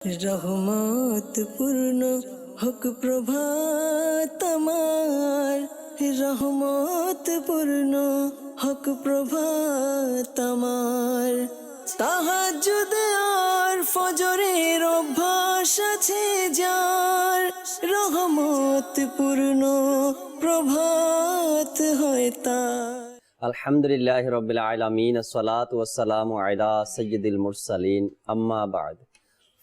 রহমত পূর্ণ হক প্রভাত আমার, রহমত পূর্ণ হক প্রভাত আমার। তাহাজ্জুদ আর ফজরের অভ্যাস আছে যার, রহমত পূর্ণ প্রভাত হয় তার। আলহামদুলিল্লাহি রাব্বিল আলামিন, আসসালাতু ওয়াসসালামু আলা সাইয়্যিদিল মুরসালিন, আম্মা বা'দ।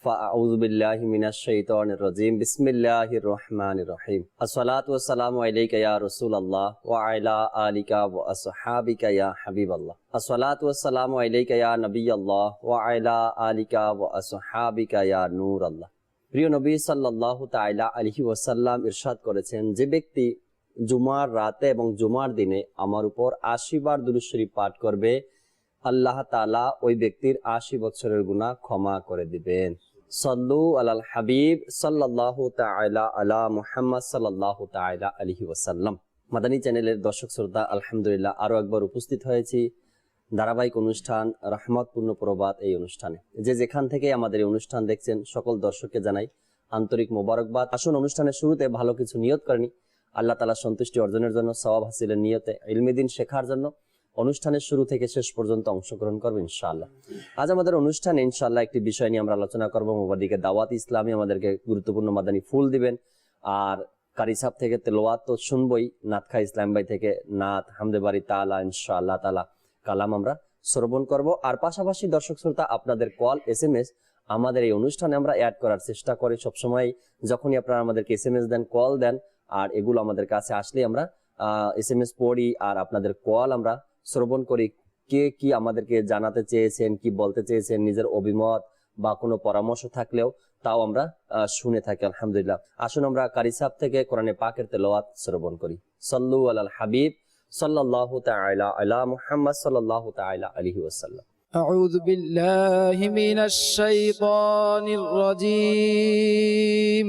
ফাআউযু বিল্লাহি মিনাশ শাইতানির রাজীম। বিসমিল্লাহির রহমানির রহিম। আসসালাতু ওয়াসসালামু আলাইকা ইয়া রাসূলুল্লাহ ওয়া আলা আলিকা ওয়া আসহাবিকা ইয়া হাবিবাল্লাহ। আসসালাতু ওয়াসসালামু আলাইকা ইয়া নবিয়াল্লাহ ওয়া আলা আলিকা ওয়া আসহাবিকা ইয়া নূরাল্লাহ। প্রিয় নবী সাল্লাল্লাহু তাআলা আলাইহি ওয়াসাল্লাম ইরশাদ করেছেন, যে ব্যক্তি জুমার রাতে এবং জুমার দিনে আমার উপর ৮০ বার দুরূদ শরীফ পাঠ করবে, আল্লাহ তাআলা ওই ব্যক্তির ৮০ বছরের গুনাহ ক্ষমা করে দিবেন। সাল্লু আলাল হাবিব সাল্লাল্লাহু তাআলা আলা মুহাম্মদ সাল্লাল্লাহু তাআলা আলাইহি ওয়াসাল্লাম। মাদানী চ্যানেলের দর্শক শ্রোতা, আলহামদুলিল্লাহ আরো একবার উপস্থিত হয়েছি ধারাবাহিক অনুষ্ঠান রহমতপূর্ণ প্রভাত এই অনুষ্ঠানে। যে যেখান থেকে আমাদের এই অনুষ্ঠান দেখছেন সকল দর্শককে জানাই আন্তরিক মোবারকবাদ। আসুন অনুষ্ঠানের শুরুতে ভালো কিছু নিয়ত করেনি, আল্লাহ তাআলা সন্তুষ্টি অর্জনের জন্য, সওয়াব হাসিলের নিয়তে, ইলমে দ্বীন শেখার জন্য অনুষ্ঠানের শুরু থেকে শেষ পর্যন্ত অংশগ্রহণ করবো ইনশাআল্লাহ। আজ আমাদের অনুষ্ঠানে ইনশাআল্লাহ একটি বিষয় নিয়ে আমরা আলোচনা করবো। মুবারদিকে দাওয়াত ইসলামী আমাদেরকে গুরুত্বপূর্ণ মাদানী ফুল দিবেন, আর কারি সাহেব থেকে তেলাওয়াত তো শুনবই, নাতখা ইসলাম ভাই থেকে নাত হামদে বাড়ি তাআলা ইনশাআল্লাহ তাআলা কালাম আমরা শ্রবণ করব। আর পাশাপাশি দর্শক শ্রোতা, আপনাদের কল SMS আমাদের এই অনুষ্ঠানে আমরা অ্যাড করার চেষ্টা করি সবসময়। যখনই আপনারা আমাদেরকে SMS দেন, কল দেন, আর এগুলো আমাদের কাছে আসলে আমরা SMS পড়ি আর আপনাদের কল আমরা শ্রবণ করি। কে কি আমাদেরকে জানাতে চেয়েছেন, কি বলতে চেয়েছেন, নিজের অভিমত বা কোনো পরামর্শ থাকলেও তাও আমরা শুনে থাকি আলহামদুলিল্লাহ। আসুন আমরা কারি সাহেব থেকে কোরআনে পাকের তেলাওয়াত শ্রবণ করি। সাল্লু আলাল হাবিব সাল্লাল্লাহু তাআলা আলা মুহাম্মদ সাল্লাল্লাহু তাআলা আলাইহি ওয়াসাল্লাম। আউযু বিল্লাহি মিনাশ শাইতানির রাজীম।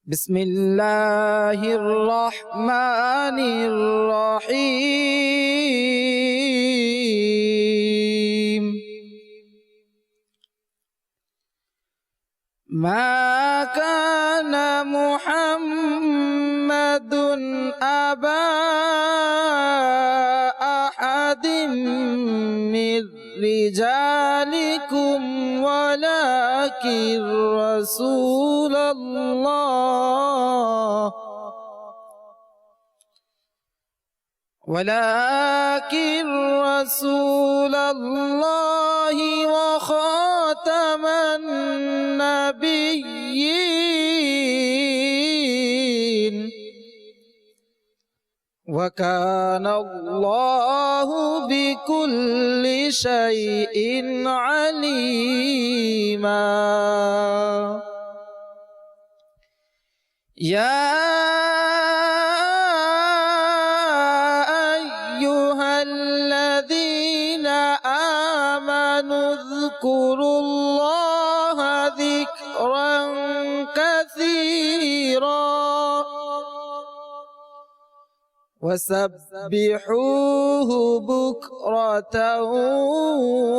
বিসমিল্লাহির রহমানির রহিম। মা কানা মুহাম্মাদুন আবা আহাদিম মির রিজালিকুম ওয়ালাকির রাসূলুল্লাহ ওয়া খাতামান নাবিয়্যিন ওয়া কানা আল্লাহু বিকুল্লি শাইইন আলীমা। ইয়া আইয়ুহাল্লাযীনা আমানু যকুরুল্লাহা যিকরান কাসীরা وسبحوه بكرة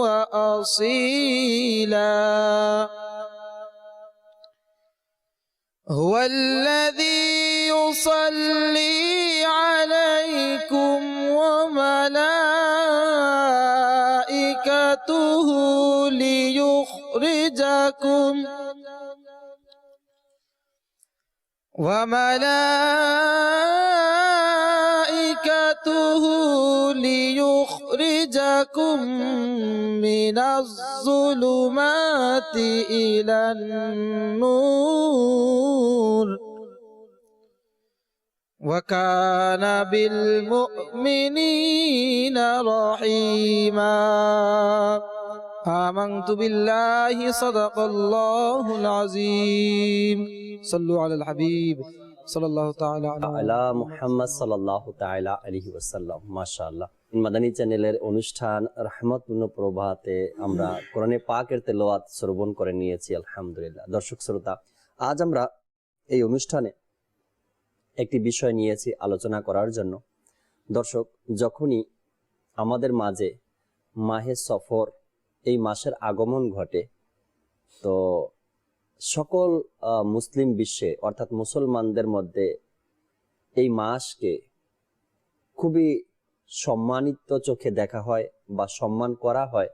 وأصيلا. هو الذي يصلي عليكم وملائكته ليخرجكم من الظلمات إلى النور وكان بالمؤمنين رحيما. آمنت بالله صدق الله العظيم. صلوا على الحبيب সাল্লাল্লাহু তাআলা আলা মুহাম্মদ সাল্লাল্লাহু তাআলা আলাইহি ওয়াসাল্লাম। মাশাআল্লাহ, মাদানী চ্যানেলের অনুষ্ঠান রহমতপূর্ণ প্রভাতে আমরা কোরআনে পাকের তেলাওয়াত শ্রবণ করে নিয়েছি আলহামদুলিল্লাহ। দর্শক শ্রোতা, আজ আমরা এই অনুষ্ঠানে একটি বিষয় নিয়েছি আলোচনা করার জন্য। দর্শক, যখনই আমাদের মাঝে মাহে সফর এই মাসের আগমন ঘটে, তো সকল মুসলিম বিশ্বে অর্থাৎ মুসলমানদের মধ্যে এই মাসকে খুবই সম্মানিত চোখে দেখা হয় বা সম্মান করা হয়,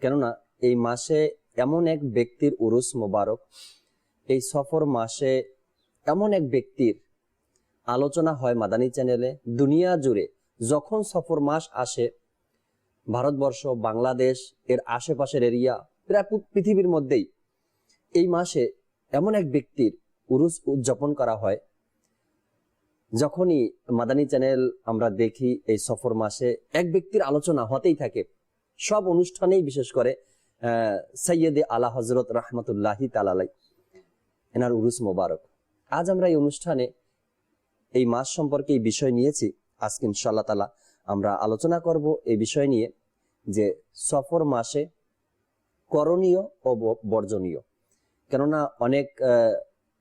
কেননা এই মাসে এমন এক ব্যক্তির উরুস মোবারক, এই সফর মাসে এমন এক ব্যক্তির আলোচনা হয় মাদানী চ্যানেলে। দুনিয়া জুড়ে যখন সফর মাস আসে, ভারতবর্ষ, বাংলাদেশ, এর আশেপাশের এরিয়া, প্রায় পৃথিবীর মধ্যেই এই মাসে এমন এক ব্যক্তির উরুস উদযাপন করা হয়। যখনই মাদানী চ্যানেল আমরা দেখি, এই সফর মাসে এক ব্যক্তির আলোচনা হতেই থাকে। সব অনুষ্ঠানেই, বিশেষ করে সৈয়দে আলা হজরত রহমতুল্লাহি তাআলা এনার উরুস মোবারক। আজ আমরা এই অনুষ্ঠানে এই মাস সম্পর্কে এই বিষয় নিয়েছি। আজকে ইনশাআল্লাহ তাআলা আমরা আলোচনা করব এই বিষয় নিয়ে যে সফর মাসে করণীয় ও বর্জনীয়। কেননা অনেক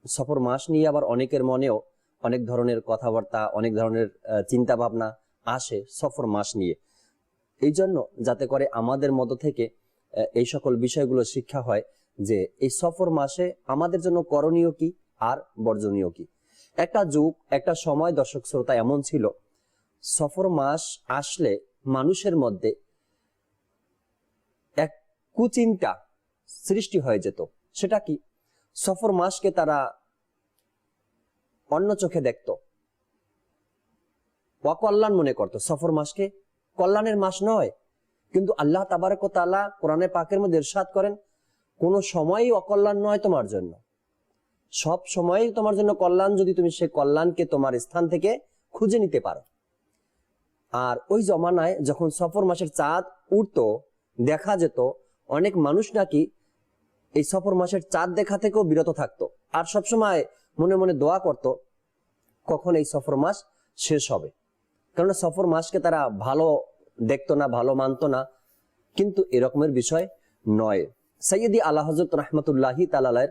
সফর মাস নিয়ে আবার অনেকের মনেও অনেক ধরনের কথাবার্তা, অনেক ধরনের চিন্তা ভাবনা আসে সফর মাস নিয়ে। এই জন্য যাতে করে আমাদের মধ্য থেকে এই সকল বিষয়গুলো শিক্ষা হয় যে এই সফর মাসে আমাদের জন্য করণীয় কি আর বর্জনীয় কি। একটা যুগ, একটা সময় দর্শক শ্রোতা এমন ছিল, সফর মাস আসলে মানুষের মধ্যে এক কুচিন্তা সৃষ্টি হয়ে যেত। সেটা কি? সফর মাসকে তারা অন্য চোখে দেখত, অকল্যাণ মনে করত। সফর মাসকে কল্যাণের মাস নয়, কিন্তু আল্লাহ তাবারক ওয়া তাআলা কোরআনে পাকের মধ্যে ইরশাদ করেন, কোন সময়ই অকল্যাণ নয় তোমার জন্য, সব সময়ই তোমার জন্য কল্যাণ, যদি তুমি সেই কল্যাণকে তোমার স্থান থেকে খুঁজে নিতে পারো। আর ওই জমানায় যখন সফর মাসের চাঁদ উঠতো, দেখা যেত অনেক মানুষ নাকি এই সফর মাসের চাঁদ দেখা থেকেও বিরত থাকতো, আর সবসময় মনে মনে দোয়া করত কখন এই সফর মাস শেষ হবে। কারণ সফর মাসকে তারা ভালো দেখতো না, ভালো মানতো না। কিন্তু এরকমের বিষয় নয়। সৈয়দি আলা হযরত রাহমাতুল্লাহি তাআলার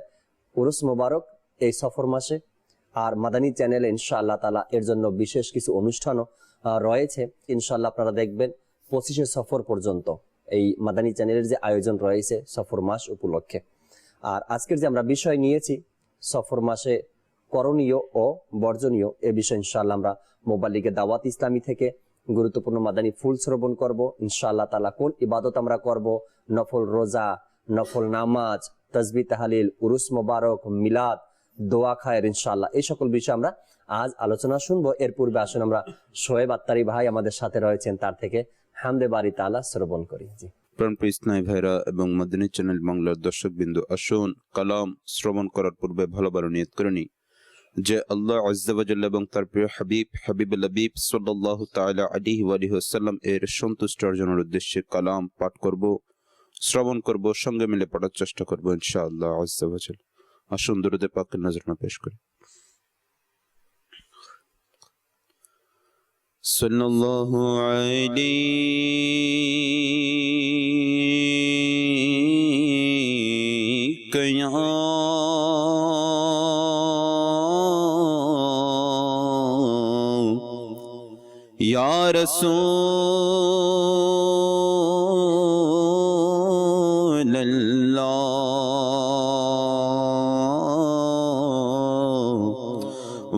উরুস মোবারক এই সফর মাসে। আর মাদানী চ্যানেলে ইনশাআল্লাহ তাআলা এর জন্য বিশেষ কিছু অনুষ্ঠানও রয়েছে। ইনশাআল্লাহ আপনারা দেখবেন 25শে সফর পর্যন্ত এই মাদানী চ্যানেলের যে আয়োজন রয়েছে সফর মাস উপলক্ষে। আর আজকের যে আমরা বিষয় নিয়েছি সফর মাসে করণীয় ও বর্জনীয়, এ বিষয় ইনশাআল্লাহ আমরা মোবাল্লিগে দাওয়াত ইসলামী থেকে গুরুত্বপূর্ণ মাদানী ফুল শ্রবণ করব। ইনশাআল্লাহ তাআলা কোন ইবাদত আমরা করব, নফল রোজা, নফল নামাজ, তাসবিহ তাহলিল, উরুস মোবারক, মিলাদ, দোয়া খায়ের, ইনশাআল্লাহ এই সকল বিষয় আমরা আজ আলোচনা শুনবো। এর পূর্বে আসুন আমরা শোয়েব আত্তারি ভাই আমাদের সাথে রয়েছেন, তার থেকে হামদে বারি তাআলা শ্রবণ করি। জি প্রাণপ্রিয় স্নায়ী ভাইরা এবং মাদানী চ্যানেল বাংলার দর্শক বিন্দু, আসুন কালাম শ্রবণ করার পূর্বে ভালোভাবে নিয়ত করে নিই যে আল্লাহ আজ্জা ওয়া জাল্লা এবং তার প্রিয় হাবিবুল হাবিব সাল্লাল্লাহু তাআলা আলাইহি ওয়া আলিহি ওয়াসাল্লাম এর সন্তুষ্টি অর্জনের উদ্দেশ্যে কালাম পাঠ করব, শ্রবণ করব, সঙ্গে মিলে পড়ার চেষ্টা করব ইনশাআল্লাহ আজ্জা ওয়া জাল্লা। আসুন দরুদে পাকের নজরানা পেশ করি। সাল্লাল্লাহু আলাইকা ইয়া রাসূলুল্লাহ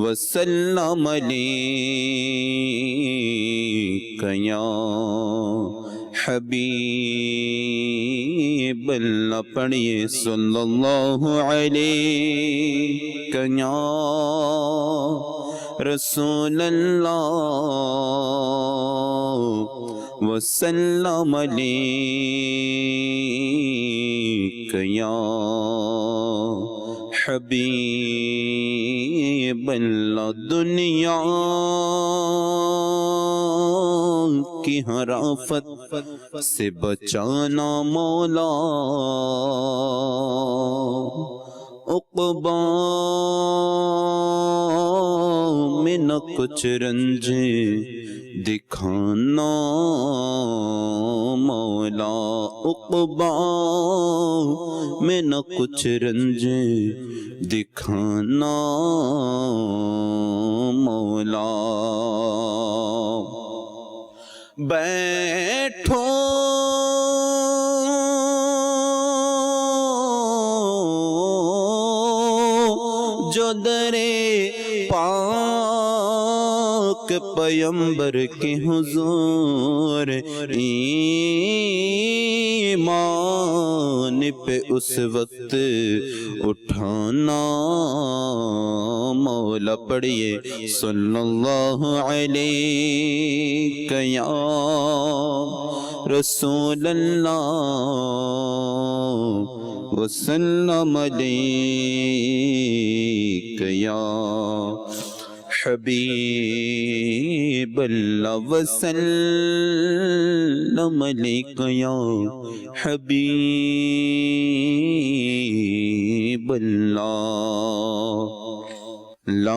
ওয়াসাল্লাম আলাইকা ইয়া হাবিবাল্লাহ। পড়িয়ে সাল্লাল্লাহু আলাইকা ইয়া রাসূলুল্লাহ ওয়াসাল্লাম আলাইকা ইয়া হাবিবাল্লাহ। দুনিয়া की हर आफत से बचाना मौला, उक़बा में न कुछ रंज दिखाना मौला, उक़बा में न कुछ रंज दिखाना मौला। बैठो जो दरे पाक पैगंबर के हुजूर ईमान पे उस वक्त उठाना मौला पढ़िए सल्लल्लाहु अलैहि या रसूल अल्लाह वसल्लम अलैका या हबीब अल्लाह वसल्लम अलैका या हबीब अल्लाह ला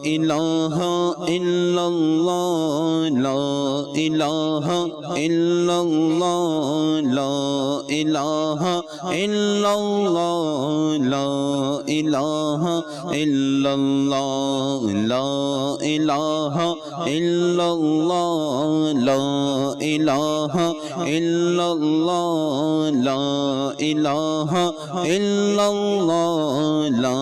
इलाहा इल्लल्लाह ला इलाहा इल्लल्लाह ला इलाहा इल्लल्लाह ला इलाहा इल्लल्लाह ला इलाहा इल्लल्लाह ला इलाहा इल्लल्लाह ला इलाहा इल्लल्लाह ला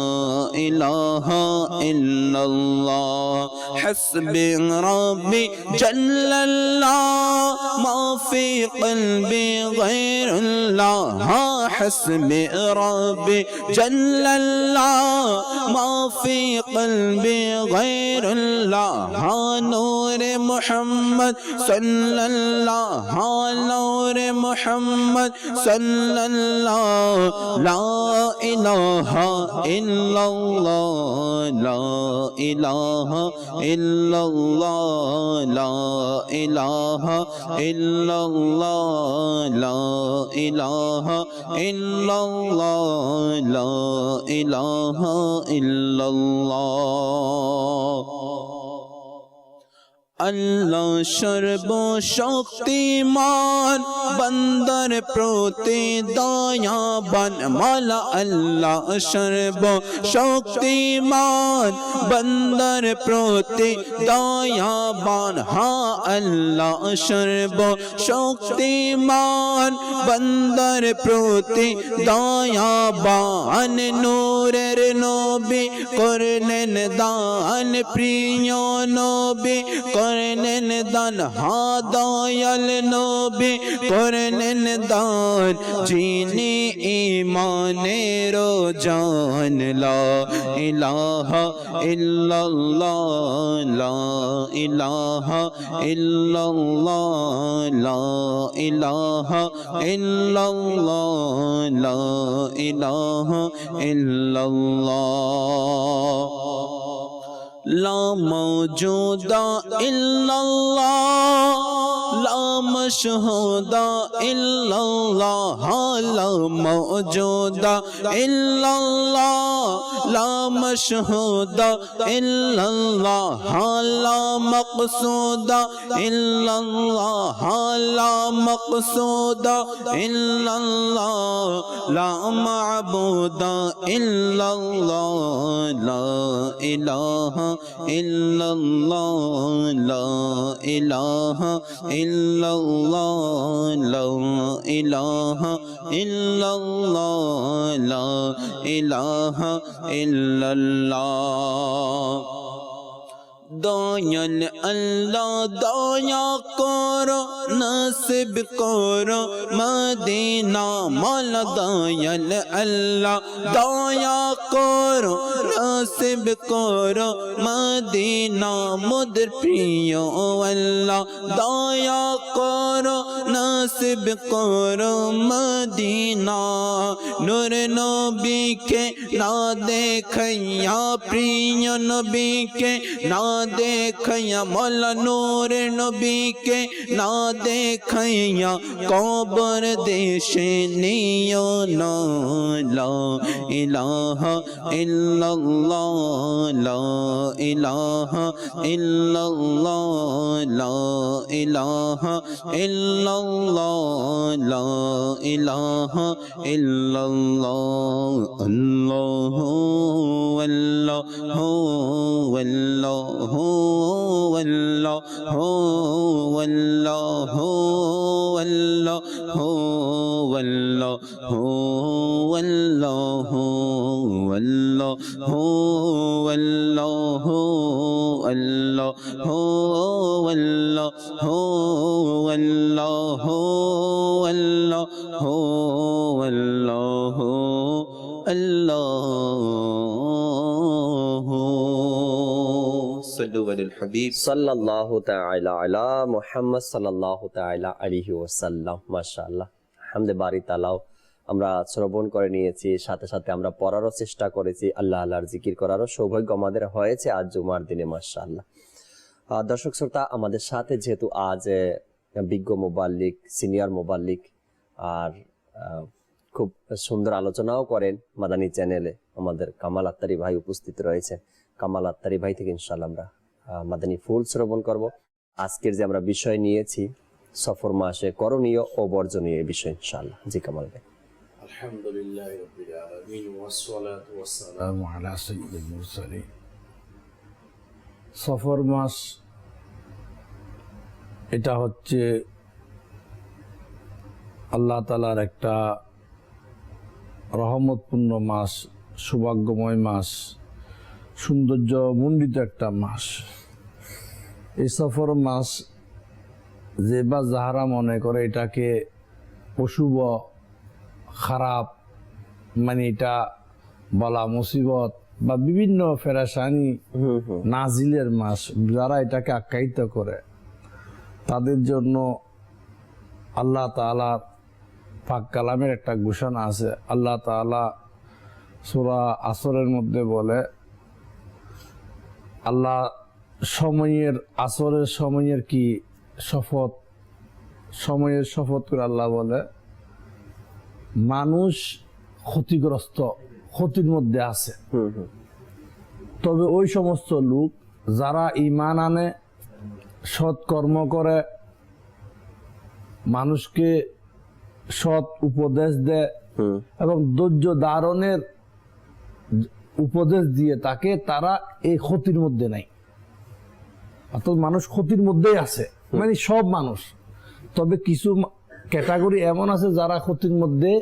इलाहा इल्लल्लाह हस्बी रब्बी जल्लल्लाह मा फी क़ल्बी गैरुल्लाह हस्बी रब्बी जल्लल्लाह मा फी क़ल्बी गैरुल्लाह नूर मुहम्मद सल्लल्लाह नूर मुहम्मद सल्लल्लाह ला इलाहा इल्लल्लाह ला इलाहा इल्लल्लाह ला इलाहा इल्लल्लाह ला इलाहा इल्लल्लाह ला इलाहा इल्लल्लाह अल्लाह शर्बो शक्तिमान बंदर प्रोते दाया बन माला अल्लाह शर्बो शक्तिमान बंदर प्रोते दाया बन हाँ अल्लाह शर्बो शक्तिमान बंदर प्रोते दाया बान नूरेर नबी करलेन दान प्रिय नबी करनेन दान हादायल नबी करनेन दान जीने ईमाने रो जान ला इलाहा इल्लल्लाह ला इलाहा इल्लल्लाह ला इलाहा इल्लल्लाह ला इलाहा इल्लल्लाह ला मौजूदा इल्लल्लाह ला मशहूदा इल्लल्लाह ला मौजूदा इल्लल्लाह ला मशहूदा इल्लल्लाह ला मक़सूदा इल्लल्लाह ला मक़सूदा इल्लल्लाह ला मअबूदा इल्लल्लाह ला इलाहा इल्लल्लाह ला इलाहा इल्लल्लाह ला इलाहा इल्लल्लाह ला इलाहा इल्लल्लाह दयाल अल्लाह दया करो नसीब करो मदीना मौला दयाल अल्लाह दया करो नसीब करो मदीना मुदर प्रियो अल्लाह दया करो नसीब करो मदीना नूर नबी के ना देखैया प्रिय नबी के ना देखैया मौला नूर नबी के ना देखैया कब्र देशे नियो ना ला इलाहा इल्लल्लाह ला इलाहा इल्लल्लाह ला इलाहा इल्लल्लाह ला इलाहा इल्लल्लाह अल्लाहु अल्लाहु अल्लाहु अल्लाहु अल्लाहु अल्लाहु अल्लाहु अल्लाहु আল্লাহ আল্লাহ আল্লাহ আল্লাহ আল্লাহ আল্লাহ আল্লাহ আল্লাহ সাল্লু আলাল হাবিব সাল্লাল্লাহু তাআলা আলা মুহাম্মদ সাল্লাল্লাহু তাআলা আলাইহি ওয়াসাল্লাম। মাশাআল্লাহ, হামদে বারি তাআলাও আমরা শ্রবণ করে নিয়েছি, সাথে সাথে আমরা পড়ারও চেষ্টা করেছি, আল্লাহর জিকির করারও সৌভাগ্য আমাদের হয়েছে আজ জুমার দিনে। মাশাআল্লাহ। দর্শক শ্রোতা, আমাদের সাথে যেহেতু আজ বিজ্ঞ মুবাল্লিগ, সিনিয়র মুবাল্লিগ আর খুব সুন্দর আলোচনাও করেন মাদানী চ্যানেলে আমাদের কামাল আত্তারি ভাই উপস্থিত রয়েছে। কামাল আত্তারি ভাই থেকে ইনশাআল্লাহ আমরা মাদানী ফুল শ্রবণ করব। আজকের যে আমরা বিষয় নিয়েছি সফর মাসে করণীয় ও বর্জনীয় এই বিষয় ইনশাআল্লাহ। জি কামাল ভাই। আলহামদুলিল্লাহি রাব্বিল আলামিন ওয়াসসালাতু ওয়াসসালামু আলা সাইয়্যিদিল মুরসালিন। সফর মাস এটা হচ্ছে আল্লাহ তাআলার একটা রহমতপূর্ণ মাস, সৌভাগ্যময় মাস, সৌন্দর্য মণ্ডিত একটা মাস। এই সফর মাস যে বা যাহারা মনে করে এটাকে অশুভ, খারাপ, মানে এটা বলা মুসিবত বা বিভিন্ন ফেরেশানি নাজিলের মাস, যারা এটাকে আখ্যায়িত করে তাদের জন্য আল্লাহ তাআলা পাক কালামের একটা ঘোষণা আছে। আল্লাহ তাআলা সূরা আসরের মধ্যে বলে, আল্লাহ সময়ের, আসরের সময়ের কি শপথ, সময়ের শপথ করে আল্লাহ বলে মানুষ ক্ষতিগ্রস্ত, ক্ষতির মধ্যে আছে। তবে ওই সমস্ত লোক যারা ঈমান আনে, সৎ কর্ম করে, মানুষকে সৎ উপদেশ দেয় এবং ধৈর্য ধারণের উপদেশ দিয়ে তাকে, তারা এই ক্ষতির মধ্যে নাই। অর্থাৎ মানুষ ক্ষতির মধ্যেই আছে, মানে সব মানুষ। তবে কিছু ক্যাটাগরি এমন আছে যারা ক্ষতির মধ্যে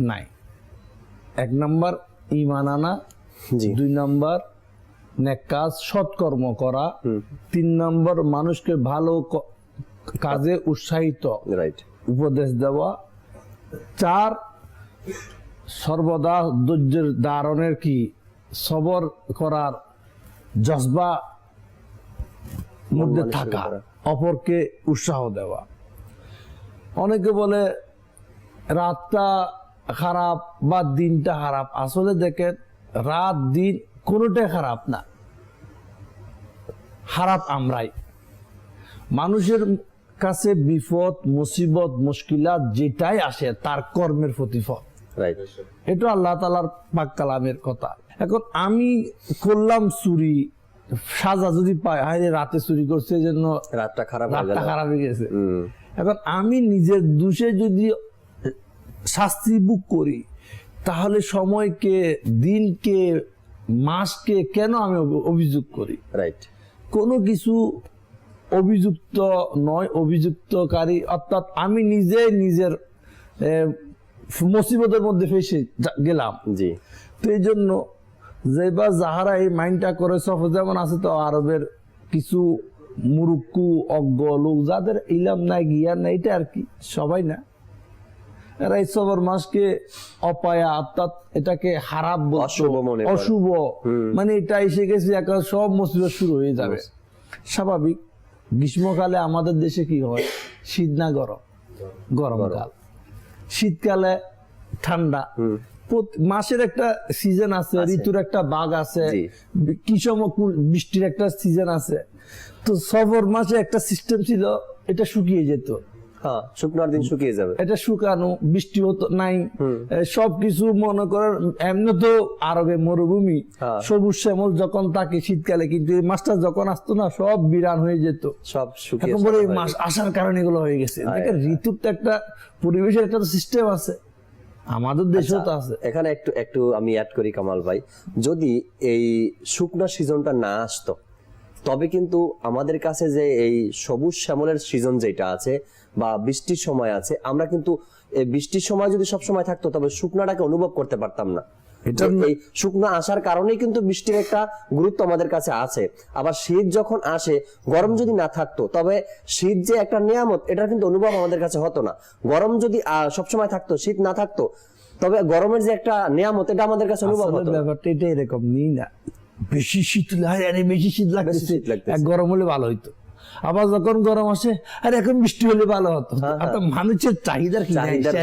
নাই। এক নাম্বার ঈমান আনা, দুই নাম্বার নেক কাজ, সৎকর্ম করা, তিন নাম্বার মানুষকে ভালো কাজে উৎসাহিত উপদেশ দেওয়া, চার সর্বদা ধৈর্যের ধারণের কি সবর করার জজবা মধ্যে থাকা, অপরকে উৎসাহ দেওয়া। অনেকে বলে রাতটা খারাপ বা দিনটা খারাপ, আসলে দেখেন রাত দিন কোনোটাই খারাপ না, খারাপ আমরাই। মানুষের কাছে বিপদ, মুসিবত, মুশকিলাত যেটাই আসে তার কর্মের প্রতিফল। এটা আল্লাহ তাআলার পাক কালামের কথা। এখন আমি করলাম চুরি, সাজা যদি পাই, হায় রাতে চুরি করছে এই জন্য রাতটা খারাপ হয়ে গেছে। এখন আমি নিজের দোষে যদি শাস্তি ভোগ করি, তাহলে সময়কে, দিনকে, মাসকে কেন আমি অভিযোগ করি? কোনো কিছু অভিযুক্ত নয়, অভিযুক্তকারী, অর্থাৎ আমি নিজে নিজের মুসিবতের মধ্যে ফেসে গেলাম। তো এই জন্য যে বা যাহারা এই মাইন্ডটা করে, সফর যেমন আছে তো আরবের কিছু মুরুক্কু অজ্ঞ লোক যাদের ইলাম নাই, জ্ঞান নাই, এটা আর কি সবাই না, এরা এই সফর মাসকে অপায়া, অর্থাৎ এটাকে খারাপ, অশুভ, মানে এটা এসে গেছে এখন সব মুসিবত শুরু হয়ে যাবে। স্বাভাবিক। গ্রীষ্মকালে আমাদের দেশে কি হয়, শীত না গরম, গরমকাল, শীতকালে ঠান্ডা, মাসের একটা সিজন আছে, ঋতুর একটা ভাগ আছে, কি সময় বৃষ্টির একটা সিজন আছে। তো সফর মাসে একটা সিস্টেম ছিল, এটা শুকিয়ে যেত, শুকনার দিন শুকিয়ে যাবে, এটা শুকানো, বৃষ্টি হতো নাই, সবকিছু মনে করেন এমনি তো আরবে মরুভূমি, সবুজ শ্যামল যখন থাকে শীতকালে, কিন্তু এই মাসটা যখন আসতো না সব বিরান হয়ে যেত, সব শুকিয়ে। বলে এই মাস আসার কারণে এগুলো হয়ে গেছে। ঋতুর তো একটা পরিবেশের একটা সিস্টেম আছে, আমাদের দেশেও তো আছে। এখানে একটু আমি অ্যাড করি কামাল ভাই, যদি এই শুকনা সিজনটা না আসতো, তবে কিন্তু আমাদের কাছে যে এই সবুজ শ্যামলের সিজন যেটা আছে, বা বৃষ্টির সময় আছে, আমরা কিন্তু এই বৃষ্টির সময় যদি সব সময় থাকতো তবে শুকনাটাকে অনুভব করতে পারতাম না। এটা এই শুকনো আসার কারণেই কিন্তু বৃষ্টির একটা গুরুত্ব আমাদের কাছে আছে। আবার শীত যখন আসে, গরম যদি না থাকতো তবে শীত যে একটা নিয়ামত এটার কিন্তু অনুভব আমাদের কাছে হতো না। গরম যদি সবসময় থাকতো, শীত না থাকতো, তবে গরমের যে একটা নিয়ামত এটা আমাদের কাছে অনুভব হতো। ব্যাপারটা এটা এরকম নিই না, বেশি শীত লাগে, আরে বেশি শীত লাগতেছে, গরম হলে ভালো হইতো। আবার যখন গরম আসে, আর এখন বৃষ্টি হলে ভালো হতো। মানুষের চাহিদার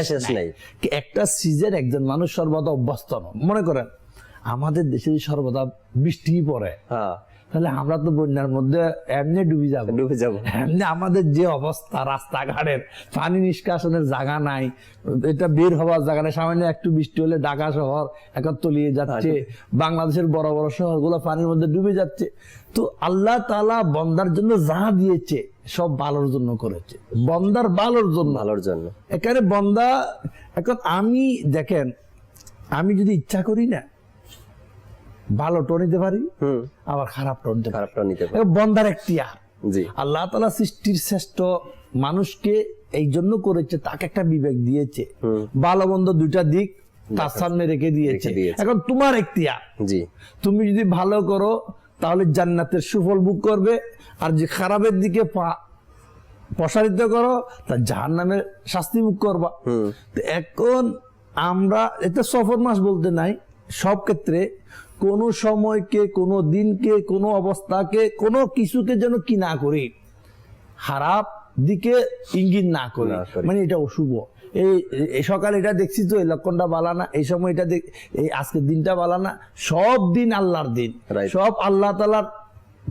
শেষ নাই। একটা সিজন একজন মানুষ সর্বদা অভ্যস্ত নয়। মনে করেন আমাদের দেশে সর্বদা বৃষ্টি পড়ে, তাহলে আমরা তো বন্যার মধ্যে এমনি ডুবে যাবো। এমনি আমাদের যে অবস্থা, রাস্তাঘাটের পানি নিষ্কাশনের জায়গা নাই, এটা বের হওয়ার জায়গা নাই। সামান্য একটু বৃষ্টি হলে ঢাকা শহর এখন তলিয়ে যাচ্ছে, বাংলাদেশের বড় বড় শহরগুলো পানির মধ্যে ডুবে যাচ্ছে। তো আল্লাহ তাআলা বন্দার জন্য যা দিয়েছে সব ভালোর জন্য করেছে, বন্দার ভালোর জন্য। এখানে বন্দা, এখন আমি দেখেন, আমি যদি ইচ্ছা করি না ভালো টো নিতে পারি, আবার খারাপ টো নিতে পারি। বন্দার এখতিয়ার। আল্লাহ তাআলা সৃষ্টির শ্রেষ্ঠ মানুষকে এই জন্য করেছে, তাকে একটা বিবেক দিয়েছে, ভালো মন্দ দুইটা দিক তার সামনে রেখে দিয়েছে। এখন তোমার এখতিয়ার, তুমি যদি ভালো করো তাহলে জান্নাতের সুফল ভোগ করবে, আর যে খারাপের দিকে প্রসারিত করো তা জাহান্নামের শাস্তি ভোগ করবা। এখন আমরা এটা সফর মাস বলতে নাই, সব ক্ষেত্রে কোনো সময়কে, কোনো দিনকে, কোনো অবস্থাকে, কোনো কিছুকে যেন কি না করি, খারাপ দিকে ইঙ্গিত না করি, মানে এটা অশুভ। এই সকালে এটা দেখছি তো এই লক্ষণটা বালা না, এই সময় এটা এই আজকের দিনটা বালা না। সব দিন আল্লাহর দিন, সব আল্লাহ তাআলার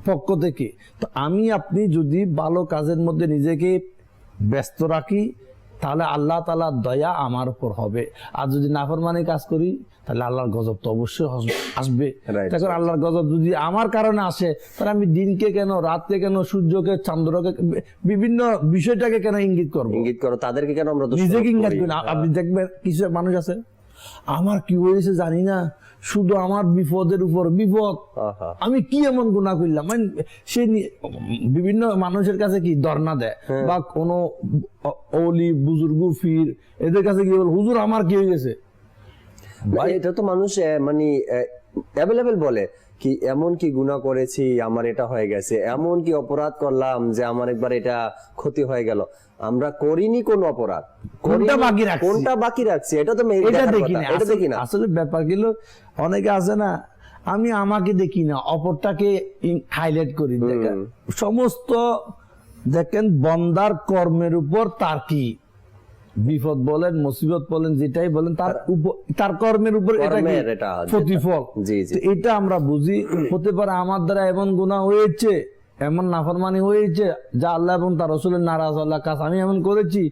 পক্ষ থেকে। তো আমি আপনি যদি ভালো কাজের মধ্যে নিজেকে ব্যস্ত রাখি তাহলে আল্লাহ তাআলার দয়া আমার উপর হবে। আর যদি নাফরমানি কাজ করি তাহলে আল্লাহর গজব তো অবশ্যই আসবে। তখন আল্লাহর গজব যদি আমার কারণে আসে, তাহলে আমি দিনকে কেন, রাতকে কেন, সূর্যকে, চন্দ্রকে, বিভিন্ন বিষয়টাকে কেন ইঙ্গিত করো, তাদেরকে কেন আমরা নিজেকে ইঙ্গিত করি না? আপনি দেখবেন কিছু মানুষ আছে, আমার কি হয়েছে জানি না, শুধু আমার বিপদের উপর বিপদ, আমি কি এমন গুনাহ করলাম, মানে সে বিভিন্ন মানুষের কাছে কি ধর্ণা দেয়, বা কোনো ওলি বুজুর্গ ফির এদের কাছে কি বল, হুজুর আমার কি হয়ে গেছে। এটা তো মানুষ মানে অ্যাভেলেবেল বলে কি এমন কি গুনাহ করেছি আমার এটা হয়ে গেছে, এমন কি অপরাধ করলাম যে আমার একবার এটা ক্ষতি হয়ে গেল। আমরা করিনি কোন অপরাধ, কোনটা বাকি রাখছি এটা তো দেখি না। আসলে ব্যাপার গেল অনেকে আছে না, আমি আমাকে দেখি না, অপরটাকে হাইলাইট করি। দেখেন সমস্ত, দেখেন বন্দার কর্মের উপর তার কি বিপদ বলেন, মুসিবত বলেন, যেটাই বলেন, তার কর্মের উপর এটা প্রতিফল। এটা আমরা বুঝি। হতে পারে আমার দ্বারা এমন গুনাহ হয়েছে, এমন নাফরমানি হয়েছে যা আল্লাহ এবং তার রাসূলের নারাজ আল্লাহ কাজ আমি এমন করেছি,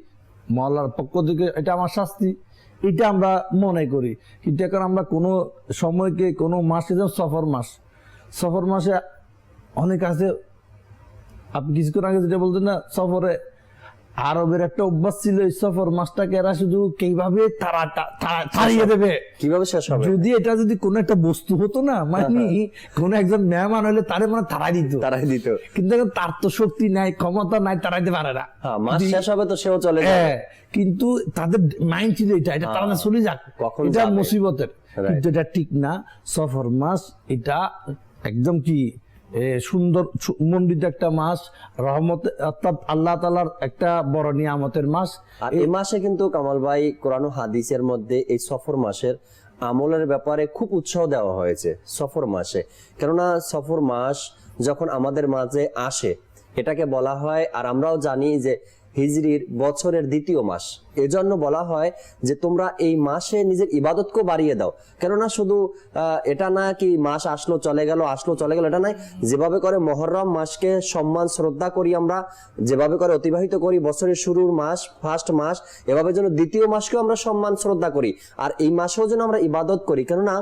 মওলার পক্ষ থেকে এটা আমার শাস্তি, এটা আমরা মনে করি। কিন্তু এখন আমরা কোনো সময়কে, কোনো মাসে, যেমন সফর মাসে অনেক আছে, আপনি কিছুক্ষণ আগে যেটা বলতেন না, সফরে আরবের একটা অভ্যাস ছিল, এই সফর মাসটাকে এরা শুধু কিভাবে তাড়িয়ে দেবে, কিভাবে শেষ হবে। যদি এটা যদি কোন একটা বস্তু হতো না, মানে কোন একজন মেহমান হলে তারে মানে তাড়াই দিত, কিন্তু তার তো শক্তি নাই, ক্ষমতা নাই, তাড়াইতে পারে না। মাস শেষ হবে তো সেও চলে যাবে, কিন্তু তাদের মাইন্ড ছিল এটা তারা চলে যাক, এটা মুসিবতের। কিন্তু এটা ঠিক না। সফর মাস এটা একদম কি সুন্দর মন্ডিত একটা মাস, রহমত, অর্থাৎ আল্লাহ তাআলার একটা বড় নিয়ামতের মাস। আর এই মাসে কিন্তু কামাল ভাই কোরআন ও হাদিসের মধ্যে এই সফর মাসের আমলের ব্যাপারে খুব উৎসাহ দেওয়া হয়েছে সফর মাসে। কেননা সফর মাস যখন আমাদের মাঝে আসে এটাকে বলা হয়, আর আমরাও জানি যে হিজরির বছরের দ্বিতীয় মাস, এজন্য বলা হয় যে তোমরা এই মাসে নিজের ইবাদতকে বাড়িয়ে দাও। কেননা শুধু এটা না কি মাস আসলো চলে গেল, এটা নয়। যেভাবে করে মুহররম মাসকে সম্মান শ্রদ্ধা করি আমরা, যেভাবে করে অতিবাহিত করি বছরের শুরুর মাস, ফার্স্ট মাস, এভাবে যেন দ্বিতীয় মাসকেও আমরা সম্মান শ্রদ্ধা করি, আর এই মাসেও যেন আমরা ইবাদত করি। কেননা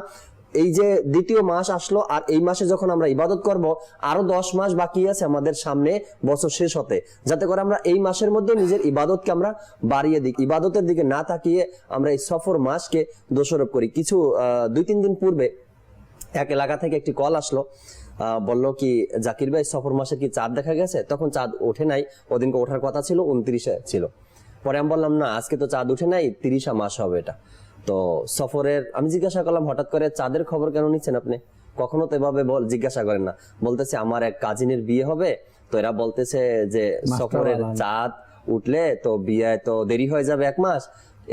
এই যে দ্বিতীয় মাস আসলো, আর এই মাসে যখন আমরা ইবাদত করব, আরো 10 মাস বাকি আছে আমাদের সামনে বছর শেষ হতে, যাতে করে আমরা এই মাসের মধ্যে নিজের ইবাদতকে আমরা বাড়িয়ে দিই, ইবাদতের দিকে না তাকিয়ে আমরা এই সফর মাসকে দোষারোপ করি। কিছু 2-3 দিন পূর্বে এক এলাকা থেকে একটি কল আসলো, বললো কি জাকির ভাই সফর মাসে কি চাঁদ দেখা গেছে? তখন চাঁদ ওঠে নাই, ওদিনকে ওঠার কথা ছিল, 29-এ ছিল। পরে আমি বললাম না, আজকে তো চাঁদ উঠে নাই, 30 মাস হবে এটা। তো সফরের আমি জিজ্ঞাসা করলাম, হঠাৎ করে চাঁদের খবর কেন নিচ্ছেন আপনি? কখনো তো এভাবে জিজ্ঞাসা করেন না। বলতেছে আমার এক কাজিনের বিয়ে হবে, তো এরা বলতেছে যে সফরের চাঁদ উঠলে তো বিয়ে তো দেরি হয়ে যাবে 1 মাস,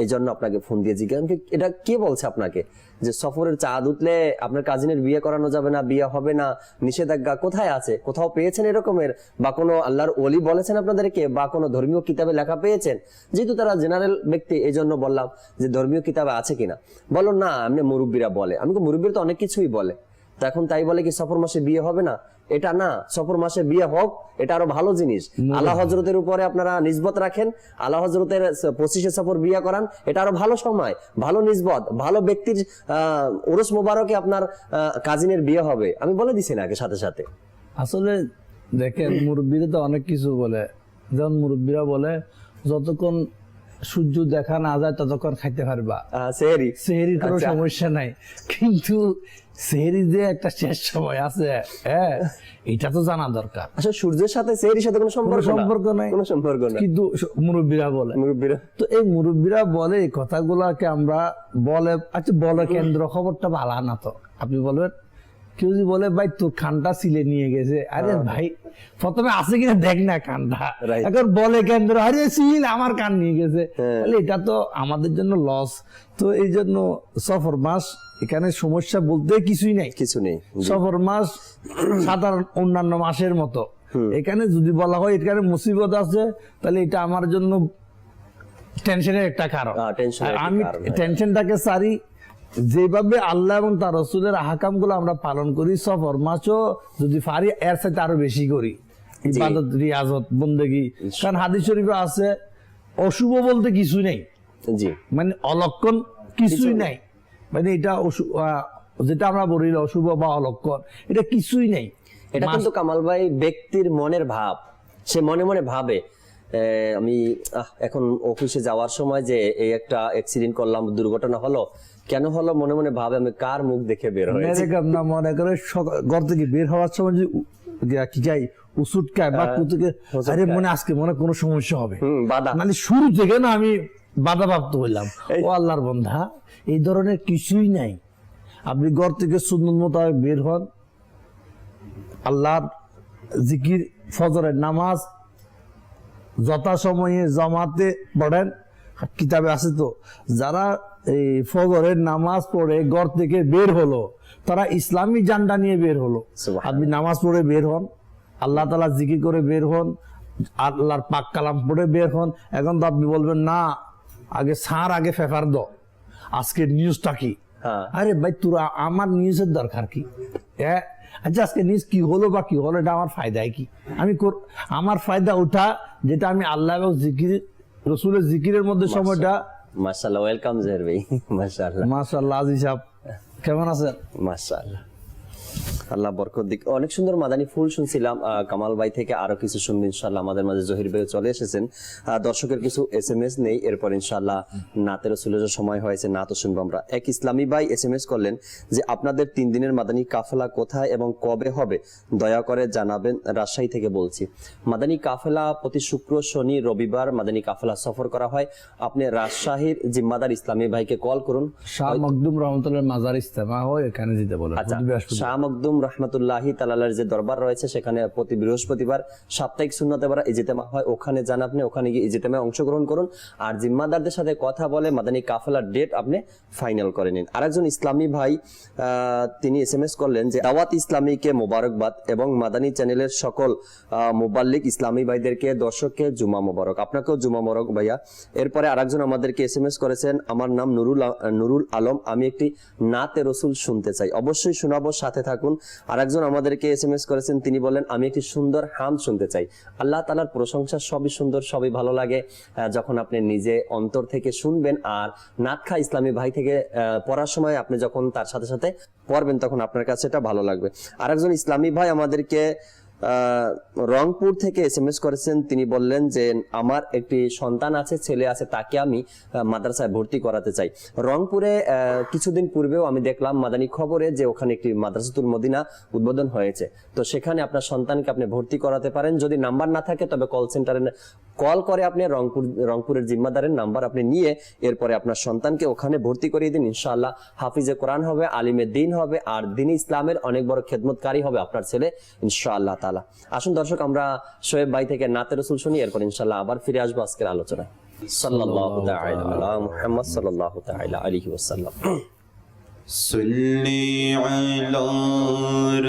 এই জন্য আপনাকে ফোন দিয়ে জিজ্ঞাসা। এটা কে বলছে আপনাকে যে সফরের চাঁদ উঠলে আপনার কাজিনের বিয়ে করানো যাবে না, বিয়ে হবে না, নিষেধাজ্ঞা কোথায় আছে? কোথাও পেয়েছেন এরকমের? বা কোনো আল্লাহর ওলি বলেছেন আপনাদেরকে? বা কোনো ধর্মীয় কিতাবে লেখা পেয়েছেন? যেহেতু তারা জেনারেল ব্যক্তি, এই জন্য বললাম যে ধর্মীয় কিতাবে আছে কিনা। বলো না, এমনি মুরব্বীরা বলে। আমি তো মুরব্বীরা তো অনেক কিছুই বলে, তো এখন তাই বলে কি সফর মাসে বিয়ে হবে না? এটা না, সফর মাসে বিয়ে হোক, এটা আরো ভালো জিনিস। আল্লাহ হযরতের উপরে আপনারা নিসবত রাখেন, আল্লাহ হযরতের 25-এ সফর বিয়ে করান, এটা আরো ভালো সময়, ভালো নিসবত, ভালো ব্যক্তির উরুস মোবারকে আপনার কাজিনের বিয়ে হবে। আমি বলে দিছি না আগে সাথে সাথে। আসলে দেখেন, মুরব্বীরা তো অনেক কিছু বলে। যেমন মুরব্বীরা বলে যতক্ষণ সূর্য দেখা না যায় ততক্ষণ খাইতে পারবা সেহরি, সেহরির কোনো সমস্যা নাই। কিন্তু সেহরি যে একটা শেষ সময় আছে, হ্যাঁ, এটা তো জানা দরকার। আসলে সূর্যের সাথে সেহরির সাথে কোনো সম্পর্ক নাই, কোনো সম্পর্ক নাই, কিন্তু মুরব্বীরা বলে। তো এই মুরব্বীরা বলে এই কথাগুলাকে আমরা বলে, আচ্ছা বলে কেন্দ্র খবরটা ভালো না। তো আপনি বলবেন, কেউ যদি বলে ভাই তোর খানটা সিলে নিয়ে গেছে, আরে ভাই প্রথমে আছে কিনা দেখ না কানটা, এখন বলে কেন্দ্র আরে সিল আমার কান নিয়ে গেছে, তাহলে এটা তো আমাদের জন্য লস। তো এই জন্য সফর মাস এখানে সমস্যা বলতে কিছুই নাই, কিছু নেই। সফর মাস সাধারণ অন্যান্য মাসের মতো। এখানে যদি বলা হয় এখানে মুসিবত আছে, তাহলে এটা আমার জন্য টেনশনের একটা কারণ। আমি টেনশনটাকে সারি, যেভাবে আল্লাহ এবং তার রাসূলের আহকাম গুলো আমরা পালন করি, সফর মাসও যদি পারি এর সাথে আরো বেশি করি ইবাদত, রিয়াজত, বন্দেগী। কারণ হাদিস শরীফে আছে অশুভ বলতে কিছু নেই, মানে অলক্ষণ কিছুই নাই, মানে এটা যেটা আমরা বলি অশুভ বা অলক্ষণ, এটা কিছুই নেই। এটা কিন্তু কামাল ভাই ব্যক্তির মনের ভাব, সে মনে মনে ভাবে আমি এখন অফিসে যাওয়ার সময় যে এই একটা অ্যাক্সিডেন্ট করলাম, দুর্ঘটনা হলো, কেন হলো মনে মনে ভাবে আমি কার মুখ দেখে বের হয়েছি। না মনে করে ঘর থেকে বের হওয়ার সময় যে কি যাই উসুটকায় বা কুতুকে, আরে মনে আজকে মনে কোনো সমস্যা হবে, মানে শুরু থেকে না আমি বাধাপ্রাপ্ত হইলাম। ও আল্লাহর বান্দা, এই ধরনের কিছুই নাই। আপনি ঘর থেকে সুন্নত মোতাবেক বের হন, আল্লাহর জিকির, ফজরের নামাজ যথাসময়ে জামাতে পড়েন। কিতাবে আছে তো, যারা এই ফজরের নামাজ পড়ে ঘর থেকে বের হলো, তারা ইসলামী জান্ডা নিয়ে বের হলো। আপনি নামাজ পড়ে বের হন, আল্লাহ তাআলা জিকির করে বের হন, আল্লাহর পাক কালাম পড়ে বের হন। এখন তো আপনি বলবেন না আগে সার আগে পেপার দাও, আজকের নিউজটা কি? আরে ভাই তোরা আমার নিউজের দরকার কি? আচ্ছা আজকে নিউজ কি হলো বা কি হলো, এটা আমার ফায়দায় কি? আমার ফায়দা ওঠা যেটা আমি আল্লাহ এবং জিকির, রাসূলের জিকিরের মধ্যে সময়টা। মাশাআল্লাহ, ওয়েলকাম জহির ভাই। মাশাআল্লাহ, মাশাআল্লাহ। আজিজ সাহেব কেমন আছেন? মাশাআল্লাহ, আল্লাহ বরকত দিক। অনেক সুন্দর মাদানী ফুল শুনছিলাম কামাল ভাই থেকে, আরো কিছু শুনবো ইনশাআল্লাহ। আমাদের মাঝে জহির ভাই চলে এসেছেন, দর্শকের কিছু SMS নেই, এরপর ইনশাআল্লাহ নাতের রাসূলের সময় হয়েছে, নাতও শুনবো আমরা। এক ইসলামী ভাই SMS করলেন যে আপনাদের 3 দিনের মাদানী কাফেলা কোথায় এবং কবে হবে দয়া করে জানাবেন, রাজশাহী থেকে বলছি। মাদানী কাফেলা প্রতি শুক্র, শনি, রবিবার মাদানী কাফেলা সফর করা হয়। আপনি রাজশাহীর জিম্মাদার ইসলামী ভাইকে কল করুন, শাহ মখদুম রহমতুল্লাহ মাজার ইজতেমা হয়, এখানে যেতে বলেন। আচ্ছা, শাহ মখদুম রহমতুল্লাহি তাআলার যে দরবার রয়েছে সেখানে প্রতি বৃহস্পতিবার সাপ্তাহিক সুন্নতে বারা ইজতেমা হয়, ওখানে যান আপনি, ওখানে গিয়ে ইজতেমায় অংশগ্রহণ করুন। আর জিম্মাদারদের সাথে কথা বলে মাদানী কাফেলার ডেট আপনি ফাইনাল করে নিন। আরেকজন ইসলামী ভাই তিনি SMS করলেন যে দাওয়াত ইসলামীকে মোবারকবাদ এবং মাদানী চ্যানেলের সকল মুবাল্লিগ ইসলামী ভাইদেরকে, দর্শককে জুমা মোবারক। আপনাকেও জুমা মোবারক ভাইয়া। এরপরে আরেকজন আমাদেরকে SMS করেছেন, আমার নাম নুরুল আলম, আমি একটি নাতে রসুল শুনতে চাই। অবশ্যই শোনাবো, সাথে থাকুন। আরেকজন আমাদেরকে SMS করেছেন, তিনি বলেন আমি একটি সুন্দর হাম শুনতে চাই। আল্লাহ তাআলার প্রশংসা, সবই সুন্দর, সবই ভালো লাগে যখন আপনি নিজে অন্তর থেকে শুনবেন। আর নাতখা ইসলামী ভাই থেকে পড়ার সময় আপনি যখন তার সাথে সাথে পড়বেন তখন আপনার কাছে এটা ভালো লাগবে। আরেকজন ইসলামী ভাই আমাদেরকে রংপুর থেকে SMS করেছেন, তিনি বললেন যে আমার একটি সন্তান আছে, ছেলে আছে, তাকে আমি মাদ্রাসায় ভর্তি করাতে চাই। রংপুরে কিছুদিন পূর্বেও আমি দেখলাম মাদানী খবরে যে ওখানে একটি মাদ্রাসাতুল মদিনা উদ্বোধন হয়েছে। তো সেখানে আপনার সন্তানকে আপনি ভর্তি করাতে পারেন। যদি নাম্বার না থাকে তবে কল সেন্টারে কল করে আপনি রংপুরের জিম্মাদারের নাম্বার আপনি নিয়ে এরপরে আপনার সন্তানকে ওখানে ভর্তি করিয়ে দিন। ইনশাআল্লাহ হাফিজে কোরআন হবে, আলিমে দ্বীন হবে, আর দ্বীনে ইসলামের অনেক বড় খেদমতকারী হবে আপনার ছেলে ইনশাআল্লাহ তাআলা। আসুন দর্শক, আমরা শোয়েব ভাই থেকে নাতে রাসূল শুনি, এরপর ইনশাআল্লাহ আবার ফিরে আসবো আজকের আলোচনায়। সাল্লাল্লাহু তাআলা আলা মুহাম্মদ সাল্লাল্লাহু তাআলা আলাইহি ওয়াসাল্লাম। صلی علی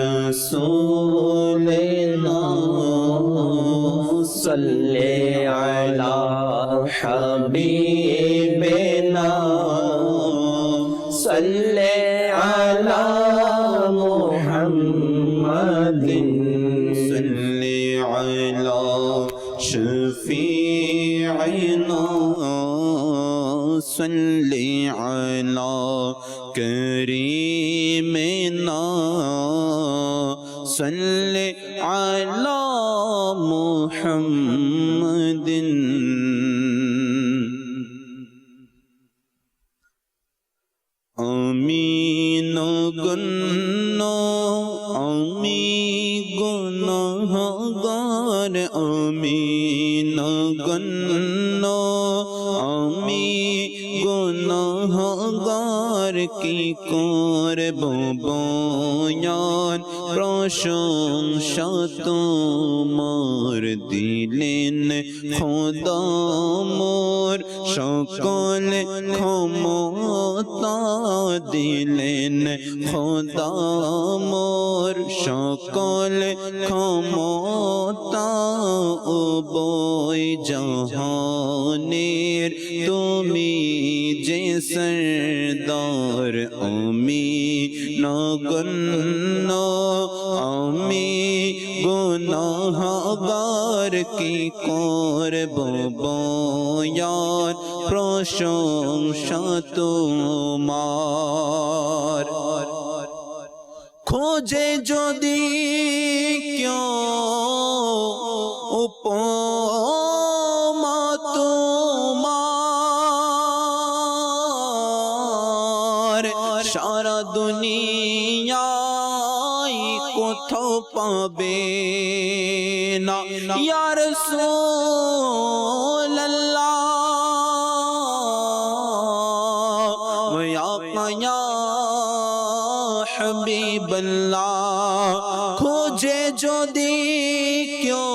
رسولنا صلی علی حبیبنا صلی علی محمد صلی علی شفیعنا صلی علی کریمنا صلی علی محمد آمین گنا آمی گناہگار آمین گنا آمی গুনাহগার কি করব বয়ান প্রশংসা তোমার দিলেন খোদা মোর সকল ক্ষমতা দিলেন খোদা মোর সকল ক্ষমতা উভয় জাহানের তুমি যে সরদার আমি নগণ্য আমি গুনাহগার কি করব বয়ান প্রশংসা তোমার খোঁজে যদি কেউ উপমা তোমার সারা দুনিয়ায় কোথাও পাবে না ইয়া রাসূলুল্লাহ ইয়া হাবিবাল্লাহ খোঁজে যদি কেউ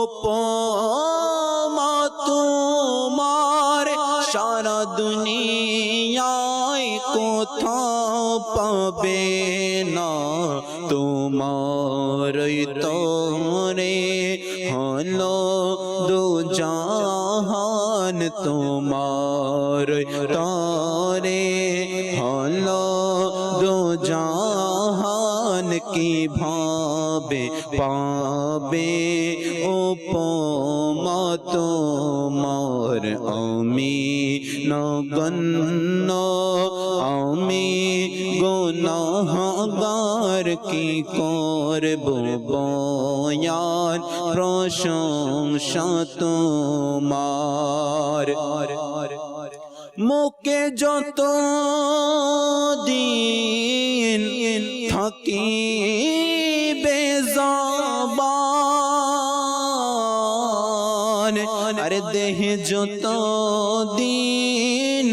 উপমা তোমার সারা দুনিয়ায় কোথাও পাবে না তোমারই তোরে হলো দু জাহান তোমার তোরে হলো দু জাহান কিভাবে পাবে উপমা তোমার আমি নগণ্য আমি গুনাহগার কি করব বয়ান প্রশংসা তোমার মুখে যত দিন থাকিবে জবান আরে দেহে যত দিন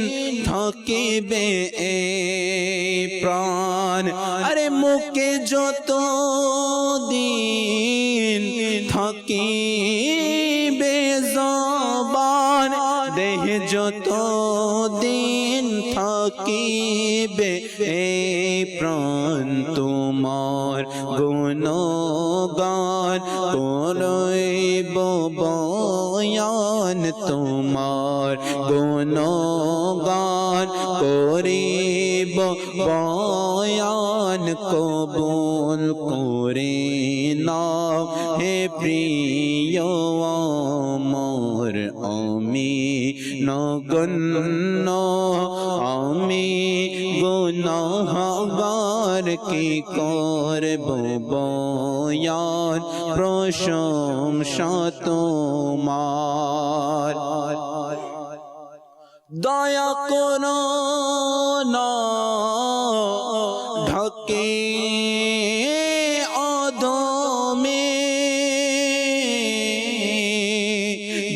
থাকিবে প্রাণ আরে মুখে যত দিন থাকিবে জবান দেহে যত দিন থাকিবে প্রাণ তোমার গুণগান করইব বয়ান তোমার গুণগান করিব বয়ান কবুল করে নাও হে প্রিয় আমার আমি নগণ্য আমি গুনাহগার কি করব বয়ান প্রশংসা তোমার দয়া করো না ঢাকে অধমে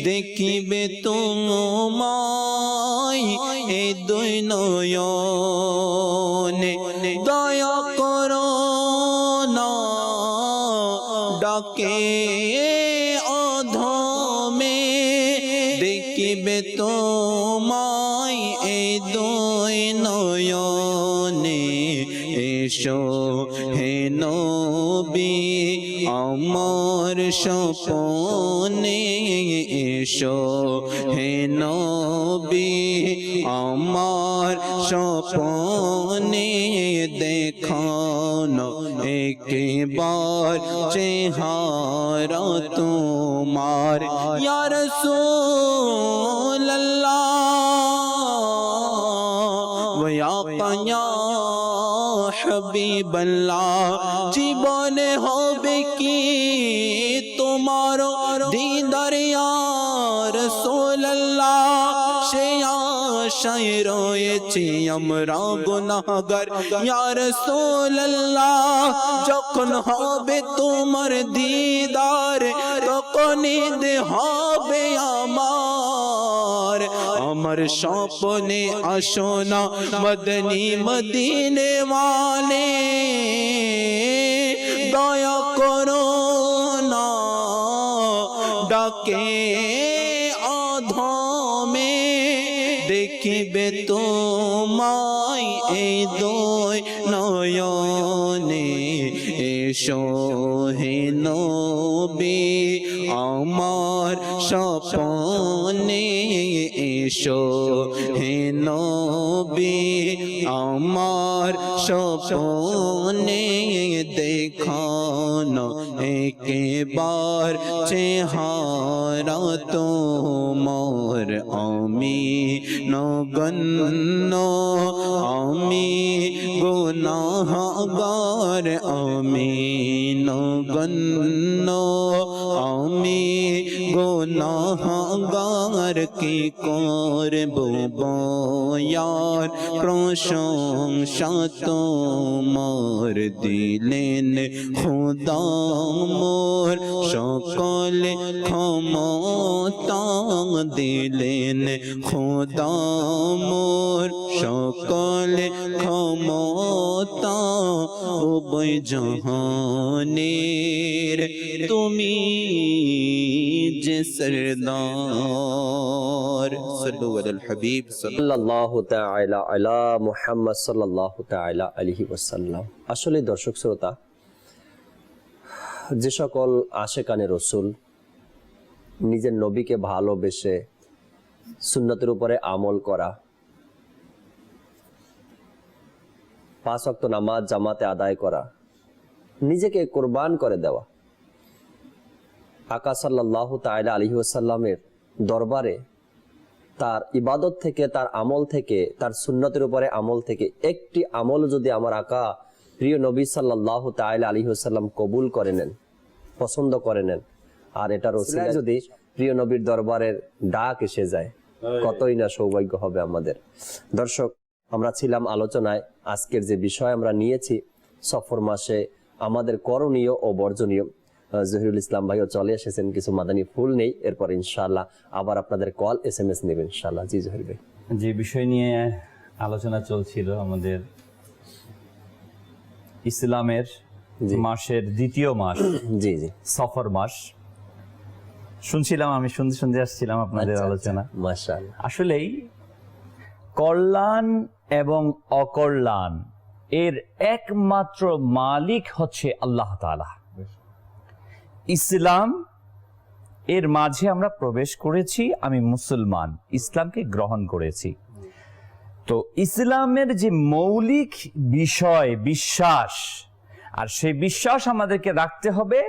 দেখিবে তোমায় এ দুই নয়নে দয়া করো না ডাকে অধমে দেখিবে তোমায় এ দুই নয়নে এসো হে নবী আমার স্বপনে এসো হে নবী আমার স্বপনে দেখানো একবার চেহারা তোমার ইয়া রাসূলুল্লাহ ওয়া ইয়া হাবিবাল্লাহ জীবনে হবে কি তোমার দিদার ইয়া রাসূলুল্লাহ সে আশায় রয়েছি আমরা গুনাহগার ইয়া রাসূলুল্লাহ যখন হবে তোমার দিদার তখন ঈদ হবে আমার স্বপ্নে আসো না মদনী মদিনে ওয়ালে দয়া করো না ডাকে অধমে দেখিবে তোমায় এই দুই নয়নে এসো হে নবী আমার স্বপনে এসো হে নবী আমার স্বপনে দেখানো একবার চেহারা তোমার আমি নগণ্য আমি গুনাহগার আমি নগণ্য আমি গুনাহগার কি করব বয়ান প্রশংসা তোমার দিলেন খোদা মোর সকল ক্ষমতা দিলেন খোদা মোর সকল ক্ষমতা উভয় জাহানের তুমি যে সরদার সাল্লু আলাল হাবিব সাল্লাল্লাহু তাআলা আলা মুহাম্মদ সাল্লাল্লাহু তাআলা আলাইহি ওয়াসাল্লাম। আসলে দর্শক শ্রোতা, যে সকল আশেকানে রসুল নিজের নবীকে ভালোবেসে সুন্নতের উপরে আমল করা, 5 ওয়াক্ত নামাজ জামাতে আদায় করা, নিজেকে কোরবান করে দেওয়া, আকা সাল্লাল্লাহু তাআলা আলাইহি ওয়াসাল্লামের দরবারে তার ইবাদত থেকে, তার আমল থেকে, তার সুন্নতের উপরে আমল থেকে একটি আমল যদি আমার আকা প্রিয় নবী সাল্লাল্লাহু তাআলা আলাইহি ওয়াসাল্লাম কবুল করে নেন, পছন্দ করে নেন, আর এটার ওসিলায় যদি প্রিয় নবীর দরবারের ডাক এসে যায়, কতই না সৌভাগ্য হবে আমাদের। দর্শক, আমরা ছিলাম আলোচনায়, আজকের যে বিষয় আমরা নিয়েছি সফর মাসে আমাদের করণীয় ও বর্জনীয়। জহিরুল ইসলাম ভাইও চলে এসেছেন, কিছু মাদানী ফুল নেই, এরপর ইনশাআল্লাহ আবার আপনাদের কল SMS নেবেন ইনশাআল্লাহ। জি জহির ভাই, যে বিষয় নিয়ে আলোচনা চলছিল আমাদের ইসলামের মাসের দ্বিতীয় মাস, জি জি সফর মাস, শুনছিলাম, আমি শুনতে আসছিলাম আপনাদের আলোচনা। মাশাআল্লাহ, আসলেই কল্যাণ এবং অকল্যাণ এর একমাত্র মালিক হচ্ছে আল্লাহ তাআলা। ইসলাম এর মাঝে আমরা প্রবেশ করেছি, আমি মুসলমান, ইসলামকে গ্রহণ করেছি। তো ইসলামের যে মৌলিক বিষয় বিশ্বাস, আর সেই বিশ্বাস আমাদেরকে রাখতে হবে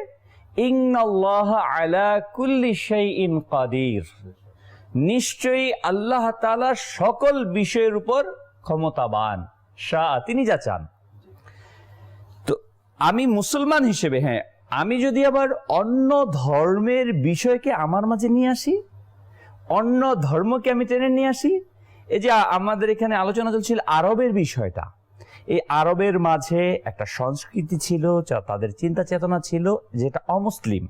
ইন্নাল্লাহা আলা কুল্লি শাইইন কাদির, নিশ্চয়ই আল্লাহ তাআলা সকল বিষয়ের উপর ক্ষমতাবান, শাহ, তিনি যা চান। তো আমি মুসলমান হিসেবে, হ্যাঁ, আমি যদি আবার অন্য ধর্মের বিষয়কে আমার মাঝে নিয়ে আসি, অন্য ধর্মকে আমি টেনে নিয়ে আসি, এই যে আমাদের এখানে আলোচনা চলছিল আরবের বিষয়টা, এই আরবের মাঝে একটা সংস্কৃতি ছিল, যা তাদের চিন্তা চেতনা ছিল, যেটা অমুসলিম,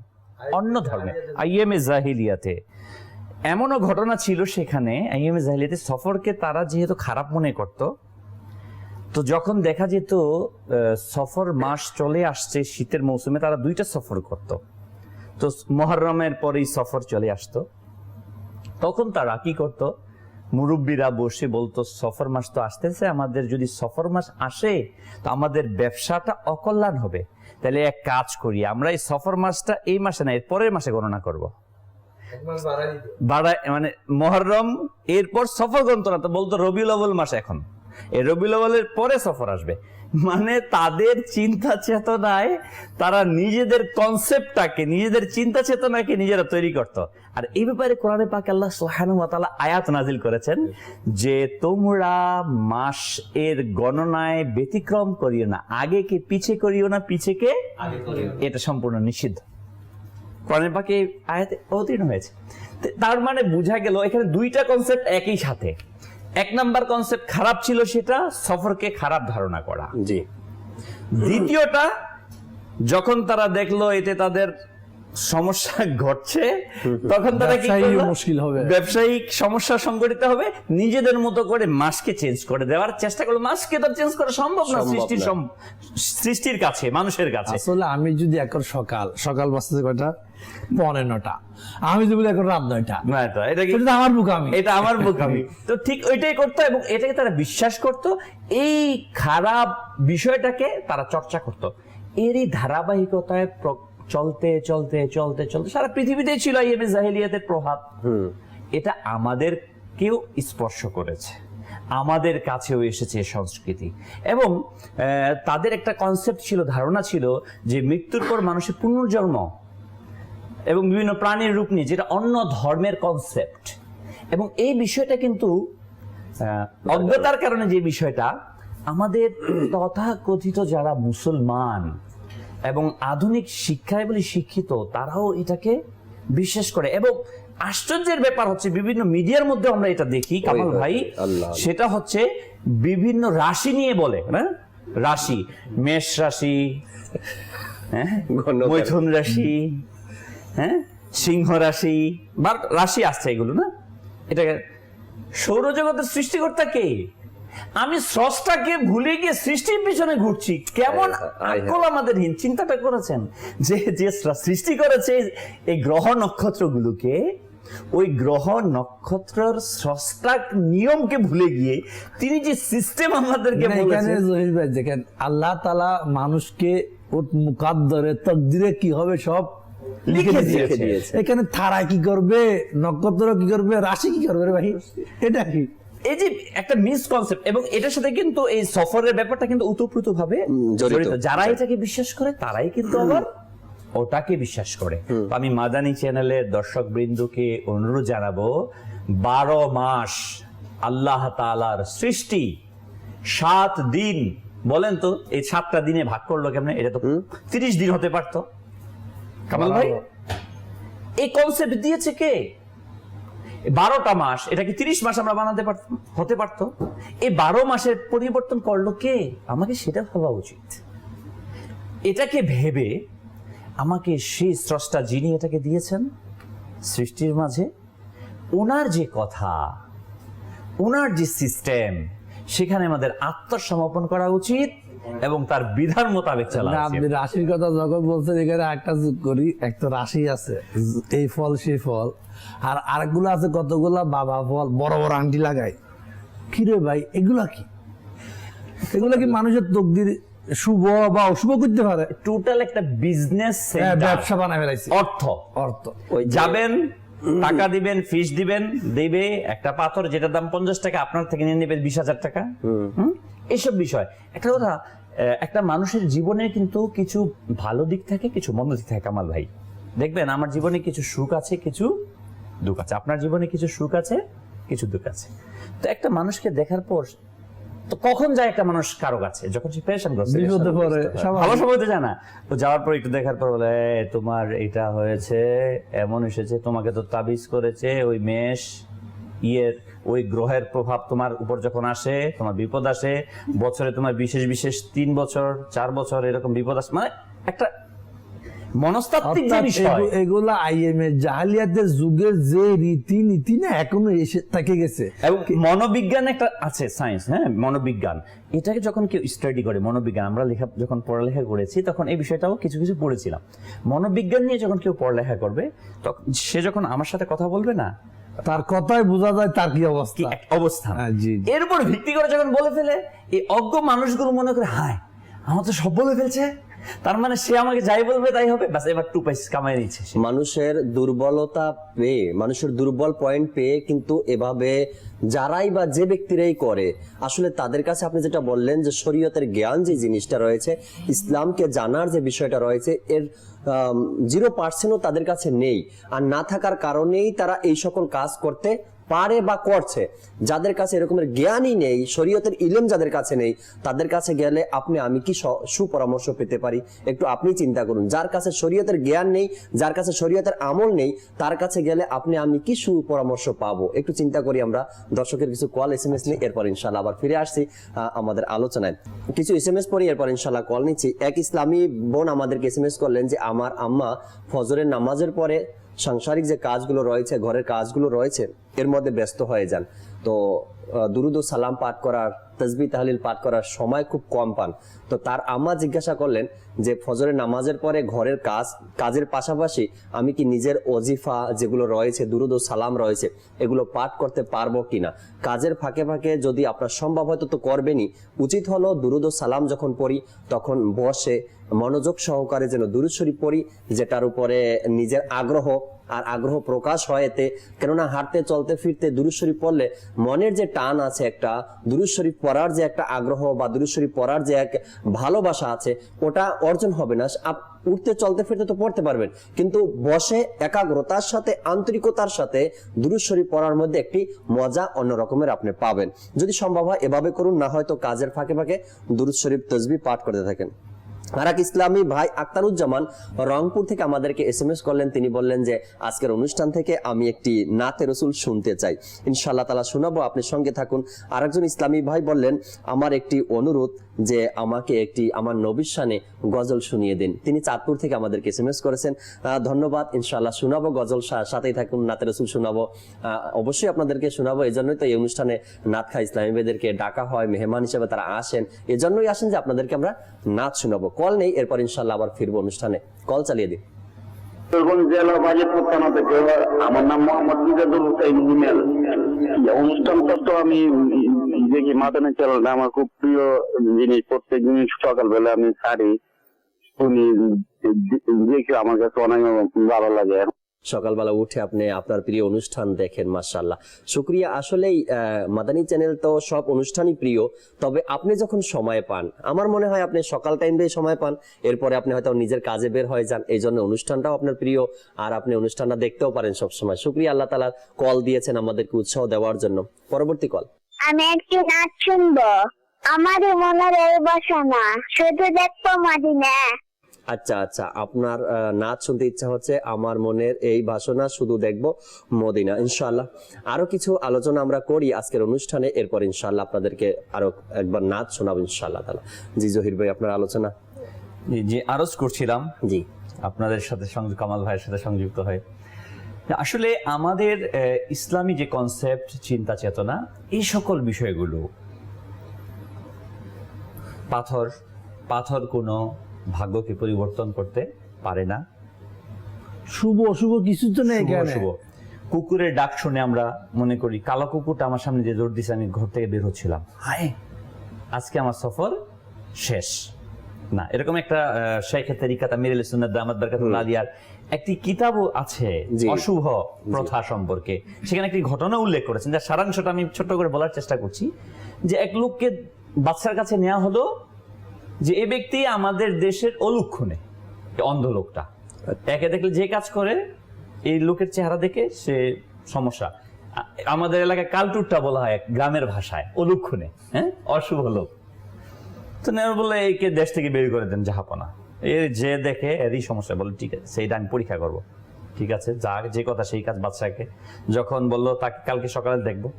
অন্য ধর্মে। আইএমএ জাহিলিয়াতে এমনও ঘটনা ছিল, সেখানে আইএমএ জাহিলিয়াতে সফরকে তারা যেহেতু খারাপ মনে করত, তো যখন দেখা যেত সফর মাস চলে আসছে শীতের মৌসুমে, তারা 2টা সফর করত। তো মুহররমের পরেই সফর চলে আসতো, তখন তারা কি করত, মুরব্বীরা বসে বলতো সফর মাস তো আসতেছে, আমাদের যদি সফর মাস আসে তো আমাদের ব্যবসাটা অকল্যাণ হবে, তাহলে এক কাজ করি, আমরা এই সফর মাসটা এই মাসে না, এর পরের মাসে গণনা করব, বাড়ায়, মানে মুহররম এরপর সফর গণতো না, তো বলতো রবিউল আউয়াল মাস, এখন এই রবিউল আউয়ালের পরে সফর আসবে। মানে তাদের চিন্তা চেতনায় তারা নিজেদের কনসেপ্টটাকে, নিজেদের চিন্তা চেতনাকে নিজেরা তৈরি করত। আর এই ব্যাপারে কোরআনে পাক আল্লাহ সুবহানাহু ওয়া তাআলা আয়াত নাজিল করেছেন যে তোমরা মাস এর গণনায় ব্যতিক্রম করিও না, আগে কে পিছে করিও না, পিছে কে আগে করিও, এটা সম্পূর্ণ নিষিদ্ধ। কোরআনের পাকে আয়াতে অবতীর্ণ হয়েছে। তার মানে বোঝা গেল এখানে 2টা কনসেপ্ট একই সাথে। 1 নাম্বার কনসেপ্ট খারাপ ছিল, সেটা সফরকে খারাপ ধারণা করা। জি। দ্বিতীয়টা, যখন তারা দেখলো এতে তাদের সমস্যা ঘটছে, তখন তারা কি করলো, মুশকিল হবে, ব্যবসায়িক সমস্যা সংগঠিত হবে, নিজেদের মতো করে মাসকে চেঞ্জ করে দেওয়ার চেষ্টা করলো। মাসকে তো চেঞ্জ করা সম্ভব না সৃষ্টির কাছে, মানুষের কাছে। আসলে আমি যদি এখন সকাল বাজতেছে কয়টা, 9:15, আমি যদি বলি এখন রাত 9টা, এটা আমার বোকামি, এটা আমার বোকামি। তো ঠিক ওইটাই করতো, এবং এটাকে তারা বিশ্বাস করত, এই খারাপ বিষয়টাকে তারা চর্চা করত। এরই ধারাবাহিকতায় চলতে চলতে চলতে চলতে সারা পৃথিবীতেই ছিল আইএমএ জাহিলিয়াতের প্রভাব। এটা আমাদেরকেও স্পর্শ করেছে, আমাদের কাছেও এসেছে সংস্কৃতি। এবং তাদের একটা কনসেপ্ট ছিল, ধারণা ছিল যে মৃত্যুর পর মানুষের পুনর্জন্ম এবং বিভিন্ন প্রাণীর রূপ নিয়ে, যেটা অন্য ধর্মের কনসেপ্ট। এবং এই বিষয়টা কিন্তু অজ্ঞতার কারণে, যে বিষয়টা আমাদের তথাকথিত যারা মুসলমান এবং আধুনিক শিক্ষায় বলে শিক্ষিত, তারাও এটাকে বিশ্বাস করে। এবং আশ্চর্যের ব্যাপার হচ্ছে, বিভিন্ন মিডিয়ার মধ্যে আমরা এটা দেখি কামাল ভাই, সেটা হচ্ছে বিভিন্ন রাশি নিয়ে বলে, হ্যাঁ, রাশি, মেষ রাশি, হ্যাঁ, মিথুন রাশি, হ্যাঁ, সিংহ রাশি, বা রাশি আসছে এগুলো না। এটা সৌরজগতের সৃষ্টিকর্তা কে? আমি স্রষ্টাকে ভুলে গিয়ে সৃষ্টির পিছনে ঘুরছি, কেমন আকল আমাদেরহীন। চিন্তাটা করেছেন যে যে সৃষ্টি করেছে এই গ্রহ নক্ষত্রগুলোকে, ওই গ্রহ নক্ষত্রের স্রষ্টার নিয়মকে ভুলে গিয়ে তিনি যে সিস্টেম আমাদেরকে বলেছেন। জহির ভাই দেখেন, আল্লাহ তাআলা মানুষকে ওর মুকাদ্দারে তাকদিরে কি হবে সব লিখে দিয়েছে। এখানে তারা কি করবে, নক্ষত্র কি করবে, রাশি কি করবে ভাই, এটা কি? এই যে একটা মিসকনসেপ্ট, এবং এটার সাথে কিন্তু এই সফরের ব্যাপারটা কিন্তু ওতপ্রোতভাবে জড়িত। যারা এটাকে বিশ্বাস করে তারাই কিন্তু আবার ওটাকে বিশ্বাস করে। আমি মাদানী চ্যানেলের দর্শক বৃন্দকে অনুরোধ জানাবো, 12 মাস আল্লাহ তাআলার সৃষ্টি, 7 দিন, বলেন তো এই 7টা দিনে ভাগ করলো কেমনে? এটা তো 30 দিন হতে পারতো। কামাল ভাই, এই কনসেপ্ট দিয়েছে কে? 12টা মাস, এটা কি 30 মাস আমরা বানাতে হতে পারতো? এই 12 মাসের পরিবর্তন করলো কে? আমাকে সেটা ভাবা উচিত। এটাকে ভেবে আমাকে সেই স্রষ্টা, যিনি এটাকে দিয়েছেন সৃষ্টির মাঝে, ওনার যে কথা, ওনার যে সিস্টেম, সেখানে আমাদের আত্মসমর্পণ করা উচিত এবং তার বিধান মোতাবেক চলা উচিত। আপনি রাশির কথা যখন বলছেন, এখানে একটা যোগ করি, একটা রাশি আছে এই ফল সেই ফল, আর আরেকগুলো আছে কতগুলা বাবা ফল, বড় বড় আংটি লাগায়। কি রে ভাই, এগুলা কি? এগুলা কি মানুষের তকদির শুভ বা অশুভ করতে পারে? টোটাল একটা বিজনেস, ব্যবসা বানায় ফেলাইছে। অর্থ ওই যাবেন, টাকা দিবেন, ফিস দিবেন, দেবে একটা পাথর যেটার দাম 50 টাকা, আপনার থেকে নিয়ে নেবে 20,000 টাকা। এইসব বিষয়। একটা কথা, একটা মানুষের জীবনে কিন্তু কিছু ভালো দিক থাকে, কিছু মন্দ দিক থাকে। কামাল ভাই দেখবেন, আমার জীবনে কিছু সুখ আছে, কিছু দুঃখ আছে, আপনার জীবনে কিছু সুখ আছে, কিছু দুঃখ আছে। তো একটা মানুষকে দেখার পর তো কখন যায় একটা মানুষ কারো কাছে? যখন সে পেরেশানগ্রস্ত, বিপদে পড়ে, ভালো সময় তো যায় না। তো যাওয়ার পর একটু দেখার পর বলে, তোমার এটা হয়েছে, এমন এসেছে, তোমাকে তো তাবিজ করেছে ওই মেষ ওই গ্রহের প্রভাব তোমার উপর যখন আসে, তোমার বিপদ আসে, বছরে তোমার বিশেষ বিশেষ 3 বছর 4 বছর এরকম বিপদ আসে। মানে একটা মনস্তাত্ত্বিক যে বিষয়, এগুলা আইএমএ জাহালিয়াতের যুগের যে রীতিনীতি না এখনো এসে থেকে গেছে। এবং মনোবিজ্ঞান একটা আছে, সায়েন্স, হ্যাঁ, মনোবিজ্ঞান, এটাকে যখন কেউ স্টাডি করে, মনোবিজ্ঞান, আমরা যখন পড়ালেখা করেছি তখন এই বিষয়টাও কিছু কিছু পড়েছিলাম। মনোবিজ্ঞান নিয়ে যখন কেউ পড়ালেখা করবে, তখন সে যখন আমার সাথে কথা বলবে না, তার কথাই বোঝা যায় তার কি অবস্থা, অবস্থান। জি। এর উপর ভিত্তি করে যখন বলে ফেলে, এই অজ্ঞ মানুষগুলো মনে করে, হায় আমার তো সব বলে ফেলছে, তার মানে সে আমাকে যাই বলবে তাই হবে, বাস এবার 2 পয়সা কামাই নিচ্ছে। মানুষের দুর্বলতা পেয়ে, মানুষের দুর্বল পয়েন্ট পেয়ে কিন্তু এভাবে যারাই বা যে ব্যক্তিরাই করে, আসলে তাদের কাছে আপনি যেটা বললেন যে শরীয়তের জ্ঞান যে জিনিসটা রয়েছে, ইসলামকে জানার যে বিষয়টা রয়েছে, এর 0% তাদের কাছে নেই। আর না থাকার কারণেই তারা এই সকল কাজ করতে পারে বা করছে। যাদের কাছে এরকমের জ্ঞানই নেই, শরীয়তের ইলম যাদের কাছে নেই, তাদের কাছে গেলে আপনি আমি কি সুপরামর্শ পেতে পারি? একটু আপনি চিন্তা করুন। যার কাছে শরীয়তের জ্ঞান নেই, যার কাছে শরীয়তের আমল নেই, তার কাছে গেলে আপনি আমি কি সুপরামর্শ পাবো? একটু চিন্তা করি আমরা। দর্শকের কিছু কল SMS নিই, এরপর ইনশাল্লাহ আবার ফিরে আসছি আমাদের আলোচনায়। কিছু SMS পড়ি, এরপর ইনশাল্লাহ কল নিচ্ছি। এক ইসলামী বোন আমাদেরকে SMS করলেন যে আমার আম্মা ফজরের নামাজের পরে সাংসারিক যে কাজগুলো রয়েছে, ঘরের কাজগুলো রয়েছে, এর মধ্যে ব্যস্ত হয়ে যান। তো দুরুদ ও সালাম পাঠ করার, তাসবিহ তাহলিল পাঠ করার সময় খুব কম পান। তো তার আম্মা জিজ্ঞাসা করলেন যে ফজরের নামাজের পরে ঘরের কাজের পাশাপাশি আমি কি নিজের ওজিফা যেগুলো রয়েছে, দুরুদ ও সালাম রয়েছে, এগুলো পাঠ করতে পারবো কিনা? কাজের ফাঁকে ফাঁকে যদি আপনার সম্ভব হয়তো তো করবেনই। উচিত হলো দুরুদ ও সালাম যখন পড়ি তখন বসে মনোযোগ সহকারে যেন দুরুদ শরীফ পড়ি, যেটার উপরে নিজের আগ্রহ প্রকাশ হয় এতে। কেননা হাঁটতে চলতে ফিরতে দুরুদ শরীফ পড়লে মনের যে টান আছে, একটা দুরুদ শরীফ পড়ার যে একটা আগ্রহ বা দুরুদ শরীফ পড়ার যে এক ভালোবাসা আছে, ওটা অর্জন হবে না। উঠতে চলতে ফিরতে তো পড়তে পারবেন, কিন্তু বসে একাগ্রতার সাথে, আন্তরিকতার সাথে দুরুদ শরীফ পড়ার মধ্যে একটি মজা অন্য রকমের আপনি পাবেন। যদি সম্ভব হয় এভাবে করুন, না হয়তো কাজের ফাঁকে ফাঁকে দুরুদ শরীফ তাসবিহ পাঠ করতে থাকেন। আর এক ইসলামী ভাই আক্তারুজ্জামান রংপুর থেকে আমাদেরকে SMS করলেন। তিনি বললেন যে আজকের অনুষ্ঠান থেকে আমি একটি নাতে রসুল শুনতে চাই, ইনশাআল্লাহ তাআলা শোনাবো, আপনি সঙ্গে থাকুন। আরেকজন ইসলামী ভাই বললেন আমার একটি অনুরোধ যে আমাকে একটি আমার নবীর শানে গজল শুনিয়ে দিন। তিনি চাঁদপুর থেকে আমাদেরকে SMS করেছেন। ধন্যবাদ, ইনশাআল্লাহ শোনাবো গজল, সাথেই থাকুন, নাতে রসুল শোনাবো, অবশ্যই আপনাদেরকে শোনাবো। এই জন্যই তো এই অনুষ্ঠানে নাত খা ইসলামী ভাইদেরকে ডাকা হয়, মেহমান হিসেবে তারা আসেন, এজন্যই আসেন যে আপনাদেরকে আমরা নাচ শোনাবো। কল নেই, এরপর ইনশাআল্লাহ আবার ফিরবো অনুষ্ঠানে। কল চালিয়ে দিন। জেলা বাজিতপুর থানা থেকে। আমার নাম মোহাম্মদ মিজানুর হুসাইন হিমেল। অনুষ্ঠানটা তো আমি দেখি, মাদানী চ্যানেলটা আমার খুব প্রিয় জিনিস। প্রত্যেক দিন সকালবেলা আমি ছাড়ি, শুনি, দেখি, আমার কাছে অনেক ভালো লাগে। সকালবেলা উঠে আপনি আপনার প্রিয় অনুষ্ঠান দেখেন, মাশাআল্লাহ, শুকরিয়া। আসলেই মাদানী চ্যানেল তো সব অনুষ্ঠানই প্রিয়, তবে আপনি যখন সময় পান, আমার মনে হয় আপনি সকাল টাইমে সময় পান, এরপরে আপনি হয়তো নিজের কাজে বের হয়ে যান, এই জন্য অনুষ্ঠানটাও আপনার প্রিয়, আর আপনি অনুষ্ঠানটা দেখতেও পারেন সবসময়। শুকরিয়া, আল্লাহ তাআলা কল দিয়েছেন আমাদেরকে উৎসাহ দেওয়ার জন্য। পরবর্তী কল। আমি একটি নাচ শুনবো, আমার মনের এই বাসনা শুধু দেখবো মদিনা। আচ্ছা আচ্ছা, আপনার নাচ শুনতে ইচ্ছা হচ্ছে, আমার মনের এই বাসনা শুধু দেখবো মদিনা। ইনশাআল্লাহ আরো কিছু আলোচনা আমরা করি আজকের অনুষ্ঠানে, এরপর ইনশাআল্লাহ আপনাদেরকে আরো একবার নাচ শোনাবো ইনশাআল্লাহ তাআলা। জি জহির ভাই, আপনার আলোচনা। যে আরজ করছিলাম জি আপনাদের সাথে, কামাল ভাইয়ের সাথে সংযুক্ত হয়। আসলে আমাদের ইসলামী যে কনসেপ্ট, চিন্তা চেতনা, এই সকল বিষয়গুলো পাথর কোনো ভাগ্যকে পরিবর্তন করতে পারে না। শুভ অশুভ কিছু তো নেই। শুভ কুকুরের ডাক শুনে আমরা মনে করি, কালো কুকুরটা আমার সামনে যে দৌড় দিছে, আমি ঘর থেকে বের হচ্ছিলাম, হায় আজকে আমার সফর শেষ না। এরকম একটা শেখে তরিকাত আমিরুল সুন্নাত দামাত বারাকাতুল্লাহ আলিয়ার একটি কিতাবও আছে অশুভ প্রথা সম্পর্কে। সেখানে একটি ঘটনা উল্লেখ করেছেন, যার সারাংশটা আমি ছোট্ট করে বলার চেষ্টা করছি। যে এক লোককে বাচ্চার কাছে নেওয়া হলো, যে এই ব্যক্তি আমাদের দেশের অলুক্ষণে, অন্ধ লোকটা, একে দেখলে যে কাজ করে, এই লোকের চেহারা দেখে সে সমস্যা। আমাদের এলাকায় কালটুরটা বলা হয় গ্রামের ভাষায়, অলুক্ষণে, হ্যাঁ, অশুভ লোক। তো নেওয়ার বললে একে দেশ থেকে বের করে দেন জাহাপনা। এর যে দেখে এরই সমস্যা, বলে ঠিক আছে সেইটা আমি পরীক্ষা করব। ঠিক আছে, যা যে কথা সেই কাজ। বাদশাকে যখন বললো তাকে কালকে সকালে দেখবো,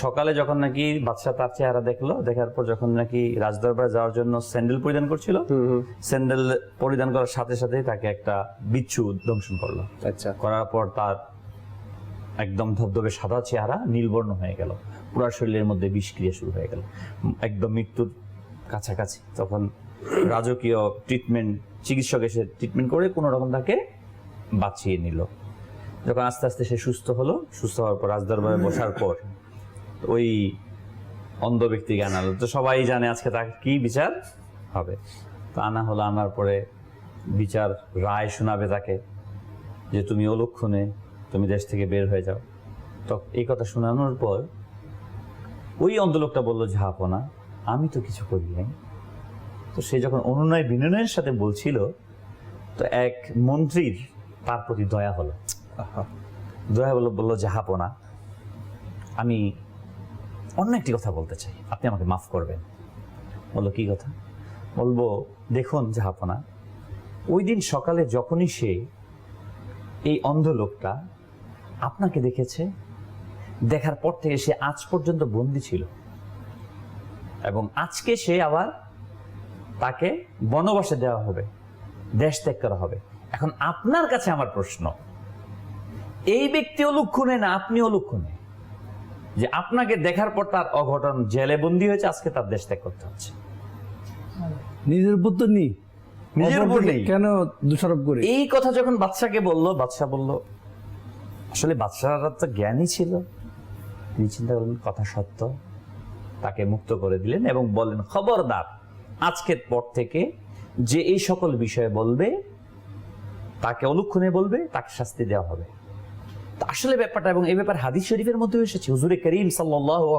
সকালে যখন নাকি বাদশা তার চেহারা দেখলো, দেখার পর যখন নাকি রাজদরবারে যাওয়ার জন্য স্যান্ডেল পরিধান করছিল, স্যান্ডেল পরিধান করার সাথে সাথে তাকে একটা বিচ্ছু দংশন করলো। আচ্ছা। করার পর তার একদম ধবধবে সাদা চেহারা নীলবর্ণ হয়ে গেল, পুরো শরীরের মধ্যে বিষক্রিয়া শুরু হয়ে গেল, একদম মৃত্যুর কাছাকাছি। তখন রাজকীয় ট্রিটমেন্ট, চিকিৎসক এসে ট্রিটমেন্ট করে কোনো রকম তাকে বাঁচিয়ে নিল। যখন আস্তে আস্তে সে সুস্থ হলো, সুস্থ হওয়ার পর রাজদরবারে বসার পর ওই অন্ধ ব্যক্তিকে আনালো। তো সবাই জানে আজকে তাকে কি বিচার হবে। তো আনা হলো, আনার পরে বিচার রায় শোনাবে তাকে যে তুমি অলক্ষণে তুমি দেশ থেকে বের হয়ে যাও। তো এই কথা শোনানোর পর ওই অন্ধ লোকটা বললো, ঝাপনা আমি তো কিছু করি নাই। তো সে যখন অনুনয় বিনয়ের সাথে বলছিল, তো এক মন্ত্রীর তার প্রতি দয়া হলো। দয়া বললো, জাহাপনা আমি অন্য একটি কথা বলতে চাই, আপনি আমাকে মাফ করবেন। বললো, কি কথা? বলবো, দেখুন জাহাপনা, ওই দিন সকালে যখনই সে এই অন্ধ লোকটা আপনাকে দেখেছে, দেখার পর থেকে সে আজ পর্যন্ত বন্দী ছিল, এবং আজকে সে আবার তাকে বনবাসে দেওয়া হবে, দেশ ত্যাগ করা হবে। এখন আপনার কাছে আমার প্রশ্ন, এই ব্যক্তি অলক্ষণে না আপনি অলক্ষণে, যে আপনাকে দেখার পর তার অঘটন, জেলে বন্দী হয়েছে, আজকে তার দেশ ত্যাগ করতে হচ্ছে। নিজের উপর তো নেই, নিজের উপর নেই, কেন দোষারোপ করে? এই কথা যখন বাদশাকে বললো, বাদশা বলল, আসলে বাদশারা তো জ্ঞানী ছিল, তিনি চিন্তা করলেন কথা সত্য, তাকে মুক্ত করে দিলেন এবং বললেন, খবরদার আজকের পর থেকে যে এই সকল বিষয়ে বলবে, তাকে অলক্ষণে বলবে, তাকে শাস্তি দেওয়া হবে। আসলে ব্যাপারটা, এবং এই ব্যাপার হাদিস শরীফের মধ্যে এসেছে। হুজুরে করিম সাল্লাল্লাহু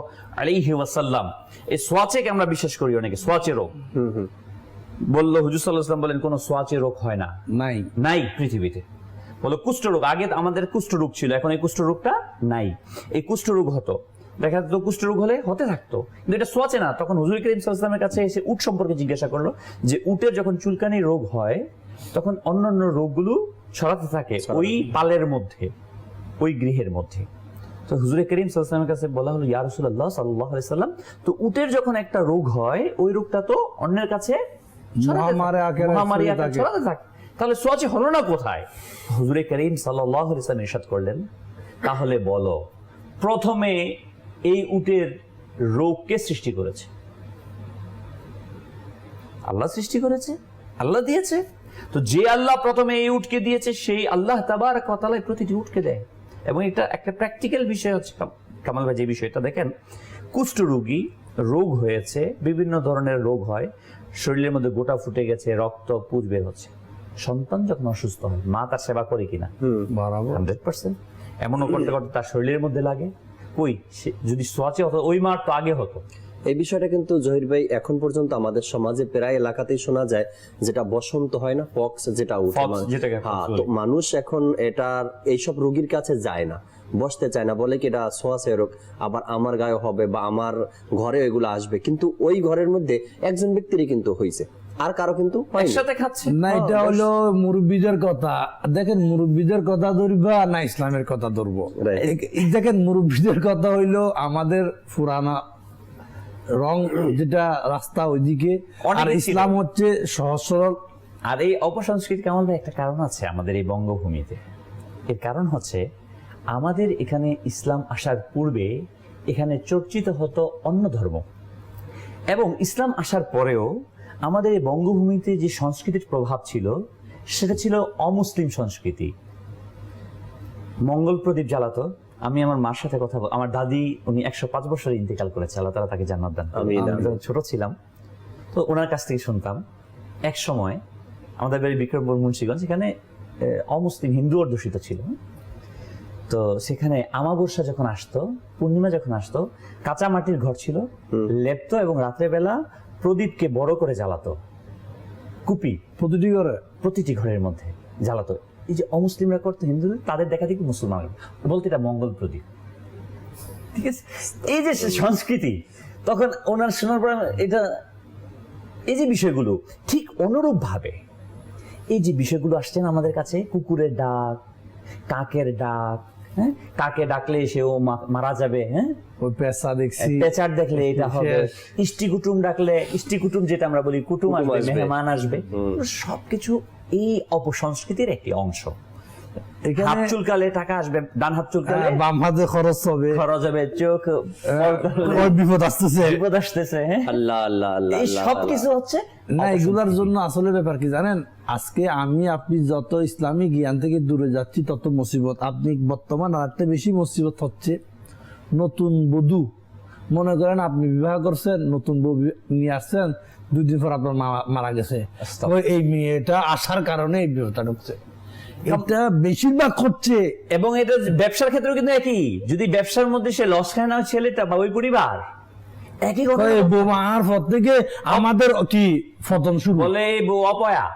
আলাইহি ওয়াসাল্লাম, এই সোয়াচেকে আমরা বিশ্বাস করি অনেকে, সোয়াচে রোগ বললো, হুজুর সাল্লাল্লাহু আলাইহি ওয়াসাল্লাম বলেন কোন সোয়াচে রোগ হয় না, নাই নাই পৃথিবীতে। বলো কুষ্ঠরোগ, আগে আমাদের কুষ্ঠরোগ ছিল, এখন এই কুষ্ঠরোগটা নাই। এই কুষ্ঠরোগ হতো, দেখা যেত কুষ্ঠরোগ হলে হতে থাকতো, কিন্তু এটা সোয়াচে না। তখন হুজুর করিম সাল্লাল্লাহু আলাইহি ওয়াসাল্লামের কাছে এসে উট সম্পর্কে জিজ্ঞাসা করলো, যে উটের যখন চুলকানি রোগ হয়, তখন অন্যান্য রোগগুলো ছড়াতে থাকে ওই পালের মধ্যে, ওই গৃহের মধ্যে। তো হুজুর করিম সাল্লাল্লাহু আলাইহি ওয়াসাল্লামের কাছে বলা হলো, ইয়া রাসূলুল্লাহ সাল্লাল্লাহু আলাইহি সাল্লাম, তো উটের যখন একটা রোগ হয়, ওই রোগটা তো অন্যের কাছে মহামারী আকারে ছড়াতে থাকে, তাহলে সোয়াচে হলো না কোথায়? হুজুর করিম সাল্লাল্লাহু আলাইহি ওয়াসাল্লাম ইরশাদ করলেন, তাহলে বলো প্রথমে এই উটের রোগকে সৃষ্টি করেছে? আল্লাহ সৃষ্টি করেছে, আল্লাহ দিয়েছে। তো যে আল্লাহ প্রথমে এই উটকে দিয়েছে, সেই আল্লাহ তাবারক ওয়া তাআলা প্রতিটি উটকে দেয়। এবং এটা একটা প্র্যাকটিক্যাল বিষয় হচ্ছে কামাল ভাই, যে বিষয়টা দেখেন, কুষ্ঠরোগী রোগ হয়েছে, বিভিন্ন ধরনের রোগ হয়, শরীরের মধ্যে গোটা ফুটে গেছে, রক্ত পুঁজ বের হচ্ছে। সন্তান যখন অসুস্থ হয়, মা তার সেবা করে কিনা? 100%। এমনও করতে করতে তার শরীরের মধ্যে লাগে, কই যদি সোয়াচে হতো, ওই মার তো আগে হতো। এই বিষয়টা কিন্তু জহির ভাই এখন পর্যন্ত আমাদের সমাজে প্রায় এলাকাতেই শোনা যায়, যেটা বসন্ত হয় না, পক্স যেটা উঠে, তো মানুষ এখন এটার এইসব রোগীর কাছে যায় না, বসতে চায় না, বলে কি এটা সোয়াচে রোগ, আবার আমার গায়ে হবে বা আমার ঘরে এগুলো আসবে। কিন্তু ওই ঘরের মধ্যে একজন ব্যক্তিরই কিন্তু হয়েছে, আর কারো কিন্তু একসাথে খাচ্ছে না। এটা হলো মুরব্বীদের কথা। দেখেন, মুরব্বীদের কথা ধরবা না ইসলামের কথা ধরবো? দেখেন, মুরব্বীদের কথা হইলো আমাদের পুরানা রং, যেটা রাস্তা ওইদিকে, আর ইসলাম হচ্ছে সহজ সরল। আর এই অপসংস্কৃতি কেমন একটা কারণ আছে আমাদের এই বঙ্গভূমিতে। এর কারণ হচ্ছে, আমাদের এখানে ইসলাম আসার পূর্বে এখানে চর্চিত হতো অন্য ধর্ম, এবং ইসলাম আসার পরেও আমাদের এই বঙ্গভূমিতে যে সংস্কৃতির প্রভাব ছিল, সেটা ছিল অমুসলিম সংস্কৃতি। মঙ্গল প্রদীপ জ্বালাতো। আমি আমার মার সাথে কথা বল, আমার দাদি, উনি 105 বছরে ইন্তেকাল করেছে, আল্লাহ তাআলা তাকে জান্নাত দান করুন। আমি যখন ছোট ছিলাম, তো ওনার কাছ থেকে শুনতাম, এক সময় আমাদের বাড়ি বিক্রমপুর মুন্সিগঞ্জ, সেখানে অমুসলিম হিন্দু অধ্যুষিত ছিল। তো সেখানে আমাবস্যা যখন আসতো, পূর্ণিমা যখন আসতো, কাঁচা মাটির ঘর ছিল, লেপতো এবং রাত্রেবেলা প্রদীপকে বড় করে জ্বালাতো, কুপি প্রতিটি ঘরের মধ্যে জ্বালাতো। এই যে অমুসলিমরা করতো, হিন্দুদের, তাদের দেখা দেখি মুসলমান বলতে এটা মঙ্গল প্রদীপ। ঠিক আছে, এই যে সংস্কৃতি, তখন ওনার শোনার পর এটা, এই যে বিষয়গুলো ঠিক অনুরূপ ভাবে এই যে বিষয়গুলো আসছেন আমাদের কাছে, কুকুরের ডাক, কাকের ডাক, হ্যাঁ, কাকে ডাকলে সেও মারা যাবে, হ্যাঁ, ওই পেঁচা দেখছি, পেঁচার দেখলে এটা হবে, ইষ্টি কুটুম ডাকলে, ইষ্টি কুটুম যেটা আমরা বলি, কুটুম আসবে, মেহমান আসবে, সবকিছু এই অপসংস্কৃতির একটি অংশ। হাত চুলকালে টাকা আসবে, ডান হাত চুলকালে বাম হাতে খরচ হবে, চোখ বিপদ আসতেছে, বিপদ আসতেছে, হ্যাঁ, আল্লাহ আল্লাহ আল্লাহ এই সবকিছু হচ্ছে না। এগুলার জন্য আসলে ব্যাপার কি জানেন, আজকে আমি আপনি যত ইসলামী জ্ঞান থেকে দূরে যাচ্ছি তত মুসিবত। আপনি বর্তমান আরেকটা বেশি মুসিবত হচ্ছে, নতুন বধূ, মনে করেন আপনি বিবাহ করছেন, নতুন বউ নিয়ে আসছেন, 2 দিন পর আপনার মারা গেছে, এই মেয়েটা আসার কারণে এই বিবাহটা ঢুকছে। এটা বেশিরভাগ করছে। এবং এটা ব্যবসার ক্ষেত্রেও কিন্তু একই, যদি ব্যবসার মধ্যে সে লস খায় না ছেলেটা বা ওই পরিবার, একই কথা বোমার পর থেকে আমাদের কি পতন শুরু, বলে বউ অপয়া,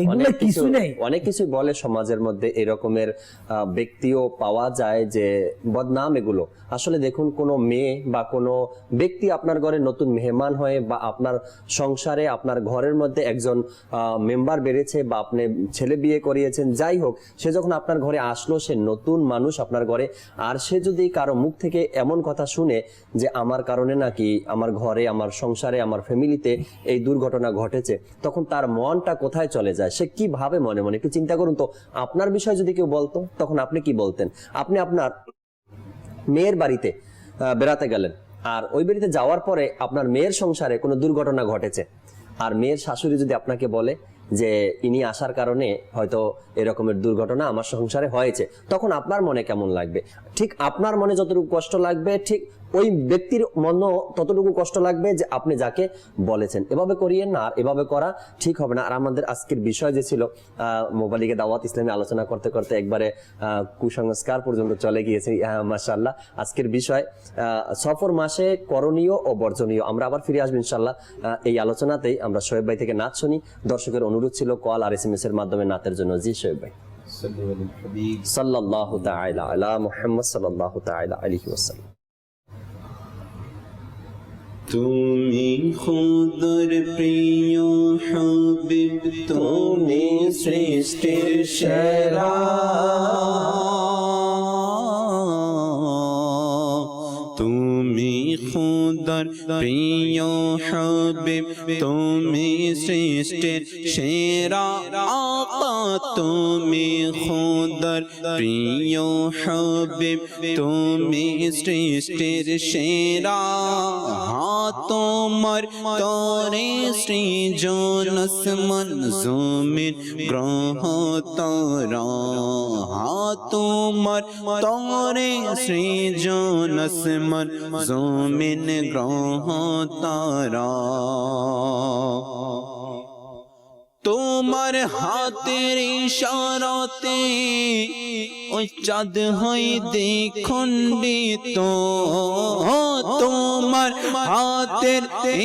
এগুলো কিছু নেই। অনেক কিছু বলে সমাজের মধ্যে, এরকমের ব্যক্তিও পাওয়া যায় যে বদনাম এগুলো। আসলে দেখুন, কোনো মেয়ে বা কোনো ব্যক্তি আপনার ঘরে নতুন মেহমান হয়ে বা আপনার সংসারে আপনার ঘরের মধ্যে একজন মেম্বার বেড়েছে বা আপনি ছেলে বিয়ে করিয়েছেন, যাই হোক, সে যখন আপনার ঘরে আসলো, সে নতুন মানুষ আপনার ঘরে, আর সে যদি কারো মুখ থেকে এমন কথা শুনে যে আমার কারণে নাকি আমার ঘরে, আমার সংসারে, আমার ফ্যামিলিতে এই দুর্ঘটনা ঘটেছে, তখন তার মনটা কোথায় চলে যায়, সে কি ভাবে মনে মনে? একটু চিন্তা করুন তো, আপনার বিষয়ে যদি কেউ বলতো তখন আপনি কি বলতেন? আপনি আপনার মেয়ের বাড়িতে বেড়াতে গেলেন, আর ওই বাড়িতে যাওয়ার পরে আপনার মেয়ের সংসারে কোনো দুর্ঘটনা ঘটেছে, আর মেয়ের শাশুড়ি যদি আপনাকে বলে যে ইনি আসার কারণে হয়তো এরকমের দুর্ঘটনা আমার সংসারে হয়েছে, তখন আপনার মনে কেমন লাগবে? ঠিক আপনার মনে যতটুকু কষ্ট লাগবে, ঠিক ওই ব্যক্তির মনও ততটুকু কষ্ট লাগবে যে আপনি যাকে বলেছেন। এভাবে করিয়েন না, আর এভাবে করা ঠিক হবে না। আর আমাদের আজকের বিষয় যে ছিল মোবালিকে দাওয়াত ইসলামী, আলোচনা করতে করতে একবারে কুসংস্কার পর্যন্ত চলে গিয়েছে। মাশাআল্লাহ, আজকের বিষয় সফর মাসে করণীয় ও বর্জনীয়। আমরা আবার ফিরে আসবো ইনশাআল্লাহ এই আলোচনাতেই। আমরা শোয়েব ভাই থেকে নাচ শুনি। দর্শকের অনুরোধ ছিল কল আর SMS এর মাধ্যমে নাতের জন্য। জি শোয়েব ভাই। সাল্লাল্লাহু তাআলা আলা মুহাম্মদ সাল্লাল্লাহু তাআলা আলাইহি ওয়াসাল্লাম। তুমি খুদার প্রিয় হাবিব, তুমি সৃষ্টির সেরা, তুমি খুদার প্রিয় হাবিব, তুমি সৃষ্টির সেরা আকা, তুমি খুদার প্রিয় হাবিব, তুমি সৃষ্টির সেরা, তোমার তরে সৃজন আসমান জমিন গ্রহ তারা, তোমার তরে সৃজন আসমান জমিন গ্রহ তারা, তোমার হাতের ইশারাতে ওই চাঁদ হয় দ্বিখণ্ডিত, তোমার হাতের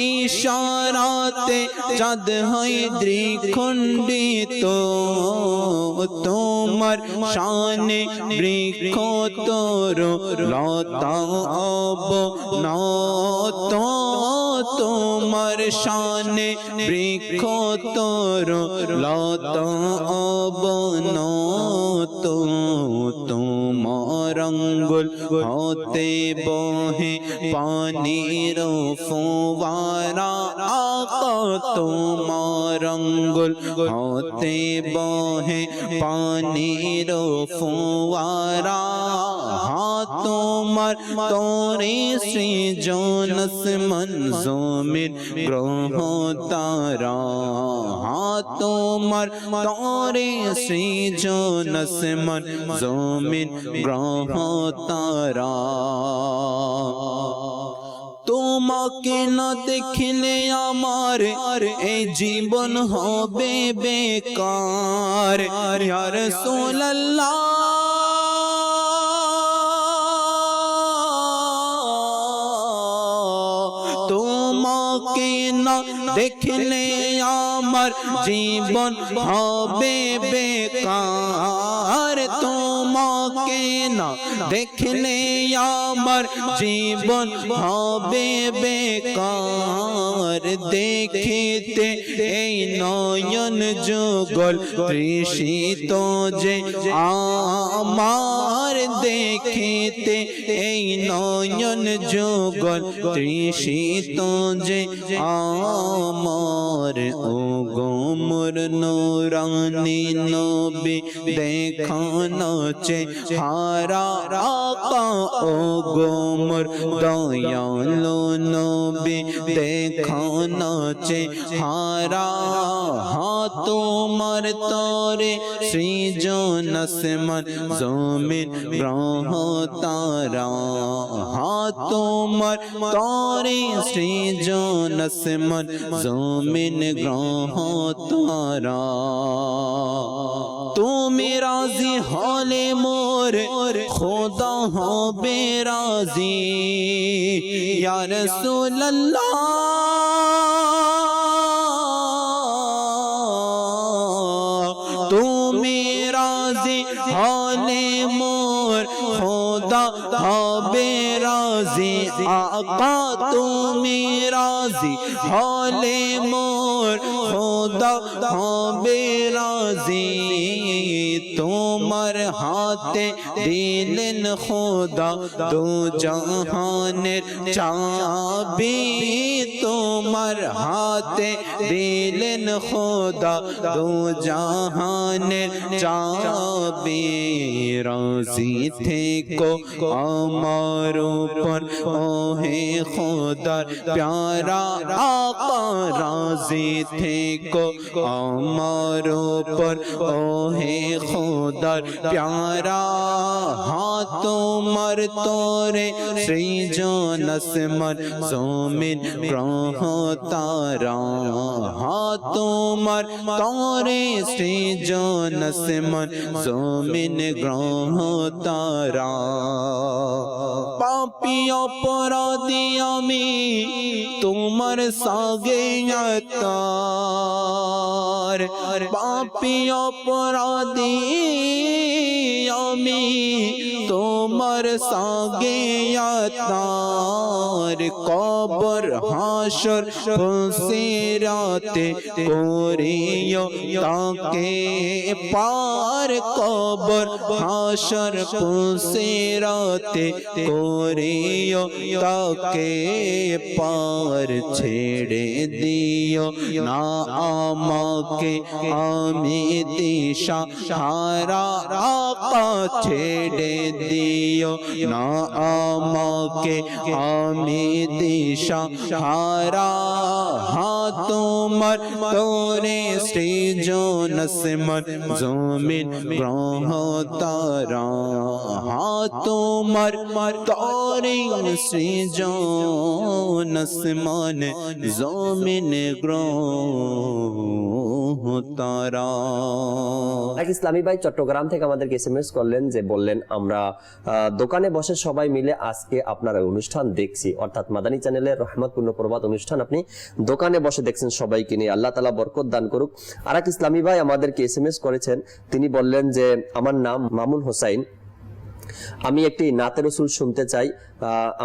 ইশারাতে চাঁদ হয় দ্বিখণ্ডিত, তোমার শানে বৃক্ষ তোর লতা অবনত, তোমার শানে বৃক্ষ তোর লতা অবনত, তোমার আঙ্গুল হতে বহে পানির ফোয়ারা, আকা তোমার আঙ্গুল হতে বহে পানির ফোয়ারা, তোমার তরে সৃজন আসমান জমিন গ্রহ তারা, তোমার তরে সৃজন আসমান জমিন গ্রহ তারা, তোমাকে না দেখলে আমার এই জীবন হবে বেকার, ইয়া রাসূলুল্লাহ তোমাকে না দেখলে আমার জীবন হবে বেকার, তোমাকে না দেখলে আমার জীবন হবে বেকার। দেখিতে এই নয়ন যুগল তৃষিত যে আমার, দেখিতে এই নয়ন যুগল তৃষিত যে আমার। ও গোমর নুরানি নবী দেখানো চে হারা আকা, ও গোমর দয়ালু নবী দেখানো চে হারা। তোমার তরে সৃজন আসমান জমিন গ্রহ তারা, তোমার তরে সৃজন আসমান জমিন গ্রহ তারা। তুমি রাজি হলে মোর খোদা হবে রাজি, ইয়া রাসূলুল্লাহ তুমি রাজি হলে মোর খোদা হবে রাজি। আকা তুমি রাজি হলে মোর খোদা হবে রাজি। তোমার হাতে দিলেন খোদা দু জাহানের চাবি, তোমার হাতে দিলেন খোদা দু জাহানের চাবি। রাজি থেকো আমার উপর ও হে খোদার প্যারা আকা, রাজি থেকো আমার উপর ও হে খোদার প্যারা। তোমার তরে সৃজন আসমান জমিন গ্রহ তারা, তোমার তরে সৃজন আসমান জমিন গ্রহ তারা। পাপী অপরাধী আমি তোমার সাগে আতার, পাপী অপরাধী আমি তোমার সাগে আতার। কবর হাসর ফুলসিরাতে করিও তাকে পার, কবর হাসর ফুলসিরাতে করিও তাকে পার। ছেড়ে দিও না আমাকে আমি দিশা হারা আকা, ছেড়ে দিও না আমাকে আমি দিশা হারা। তোমার তোরে সৃজন আসমান জমিন গ্রহ তারা, তোমার তোরে সৃজন আসমান জমিন গ্রহ তারা। এক ইসলামী ভাই চট্টগ্রাম থেকে আমাদেরকে এসএমএস করলেন, যে বললেন আমরা দোকানে বসে সবাই মিলে আজকে আপনার অনুষ্ঠান দেখছি, অর্থাৎ মাদানী চ্যানেলের রহমতপূর্ণ প্রভাত অনুষ্ঠান আপনি দোকানে বসে দেখছেন সবাইকে নিয়ে, আল্লাহ তাআলা বরকত দান করুক। আর এক ইসলামী ভাই আমাদেরকে এসএমএস করেছেন, তিনি বললেন যে আমার নাম মামুন হোসাইন, আমি একটি নাতে রসুল শুনতে চাই,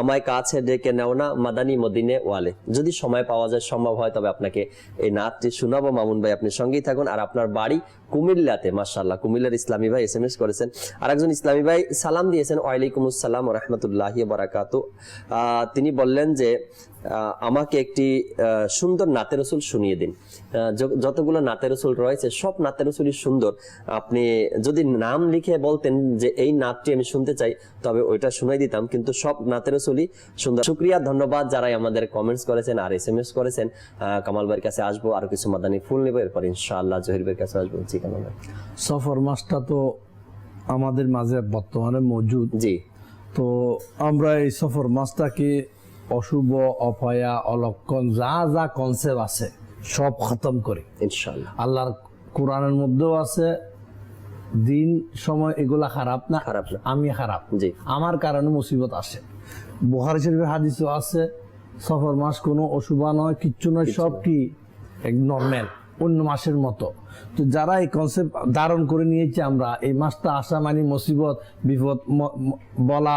আমায় কাছে ডেকে নেও না মাদানী মদিনে ওয়ালে। যদি সময় পাওয়া যায়, সম্ভব হয়, তবে আপনাকে এই নাতটি শোনাবো মামুন ভাই, আপনি সঙ্গেই থাকুন। আর আপনার বাড়ি কুমিল্লাতে, মাশাআল্লাহ, কুমিল্লার ইসলামী ভাই এসএমএস করেছেন। আর একজন ইসলামী ভাই সালাম দিয়েছেন, ওয়ালাইকুম আসসালাম ওয়া রাহমাতুল্লাহি ওয়া বারাকাতুহু। তিনি বললেন যে আমাকে একটি সুন্দর নাতে রসুল শুনিয়ে দিন। যতগুলো নাতে রসুল রয়েছে সব নাতে রসুলই সুন্দর, আপনি যদি নাম লিখে বলতেন যে এই নাতটি আমি শুনতে চাই, তবে ওইটা শুনাই দিতাম, কিন্তু সব নাতে রসুলই সুন্দর। শুকরিয়া, ধন্যবাদ যারাই আমাদের কমেন্টস করেছেন আর এসএমএস করেছেন। কামাল ভাইয়ের কাছে আসবো, আর কিছু মাদানী ফুল নেবো, এরপর ইনশাআল্লাহ জহির ভাইয়ের কাছে আসবো। জি কামাল ভাই, সফর মাসটা তো আমাদের মাঝে বর্তমানে মজুদ। জি, তো আমরা এই সফর মাসটাকে অশুভ, অপয়া, অলক্ষণ যা যা কনসেপ্ট আছে সব খতম করি ইনশাআল্লাহ। আল্লাহর কোরআনের মধ্যেও আছে দিন সময় এগুলা খারাপ না, খারাপ না, আমি খারাপ, জি, আমার কারণে মুসিবত আসে। বুখারী শরীফের হাদিসও আছে সফর মাস কোনো অশুভ নয়, কিচ্ছু নয়, সব কি এক নর্মাল অন্য মাসের মতো। তো যারা এই কনসেপ্ট ধারণ করে নিয়েছে, আমরা এই মাসটা আসা মানে মুসিবত বিপদ বলা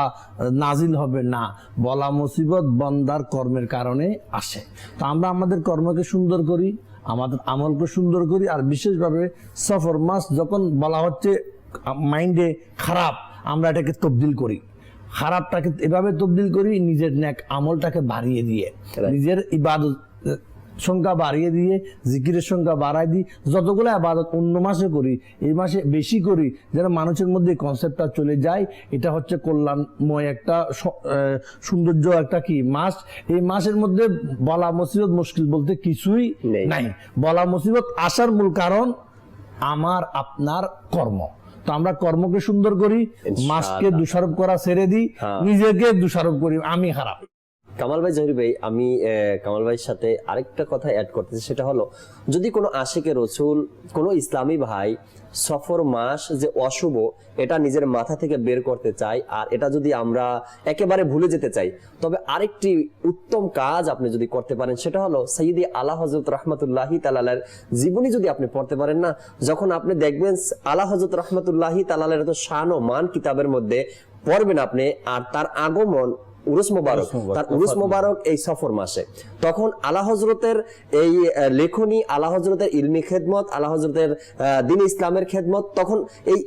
নাজিল হবে না, বলা মুসিবত বন্দার কর্মের কারণে আসে। তো আমরা আমাদের কর্মকে সুন্দর করি, আমাদের আমলকে সুন্দর করি, আর বিশেষভাবে সফর মাস যখন বলা হচ্ছে মাইন্ডে খারাপ, আমরা এটাকে তবদিল করি, খারাপটাকে এভাবে তবদিল করি, নিজের নেক আমলটাকে বাড়িয়ে দিয়ে, নিজের ইবাদত সংখ্যা বাড়িয়ে দিয়ে, জিকিরের সংখ্যা বাড়াই দিই। যতগুলো ইবাদত অন্য মাসে করি, এই মাসে বেশি করি, যেন মানুষের মধ্যে কনসেপ্টটা চলে যায়। এটা হচ্ছে কল্যাণময় একটা সৌন্দর্য একটা কি মাস। এই মাসের মধ্যে বলা মুসিবত মুশকিল বলতে কিছুই নাই। বলা মুসিবত আসার মূল কারণ আমার আপনার কর্ম। তো আমরা কর্মকে সুন্দর করি, মাসকে দোষারোপ করা ছেড়ে দিই, নিজেকে দোষারোপ করি আমি খারাপ। কামাল ভাই, জহির ভাই, আমি কামাল ভাইয়ের সাথে আরেকটা কথা অ্যাড করতেছি, সেটা হলো যদি কোনো আশিকে রসুল, কোনো ইসলামী ভাই সফর মাস যে অশুভ এটা নিজের মাথা থেকে বের করতে চাই, আর এটা যদি আমরা একেবারে ভুলে যেতে চাই, তবে আরেকটি উত্তম কাজ আপনি যদি করতে পারেন, সেটা হলো সাইয়্যিদি আলা হযরত রাহমাতুল্লাহি তাআলার জীবনী যদি আপনি পড়তে পারেন না, যখন আপনি দেখবেন আলা হযরত রাহমাতুল্লাহি তাআলার এত শান ও মান কিতাবের মধ্যে পড়বেন আপনি, আর তার আগমন উরুস মুবারক, তার উরুস মুবারক এই সফর মাসে, তখন আলা হযরতের এই লেখনী, আলা হযরতের ইলমি খেদমত, আলা হযরতের দ্বীন ইসলামের খেদমত, তখন এই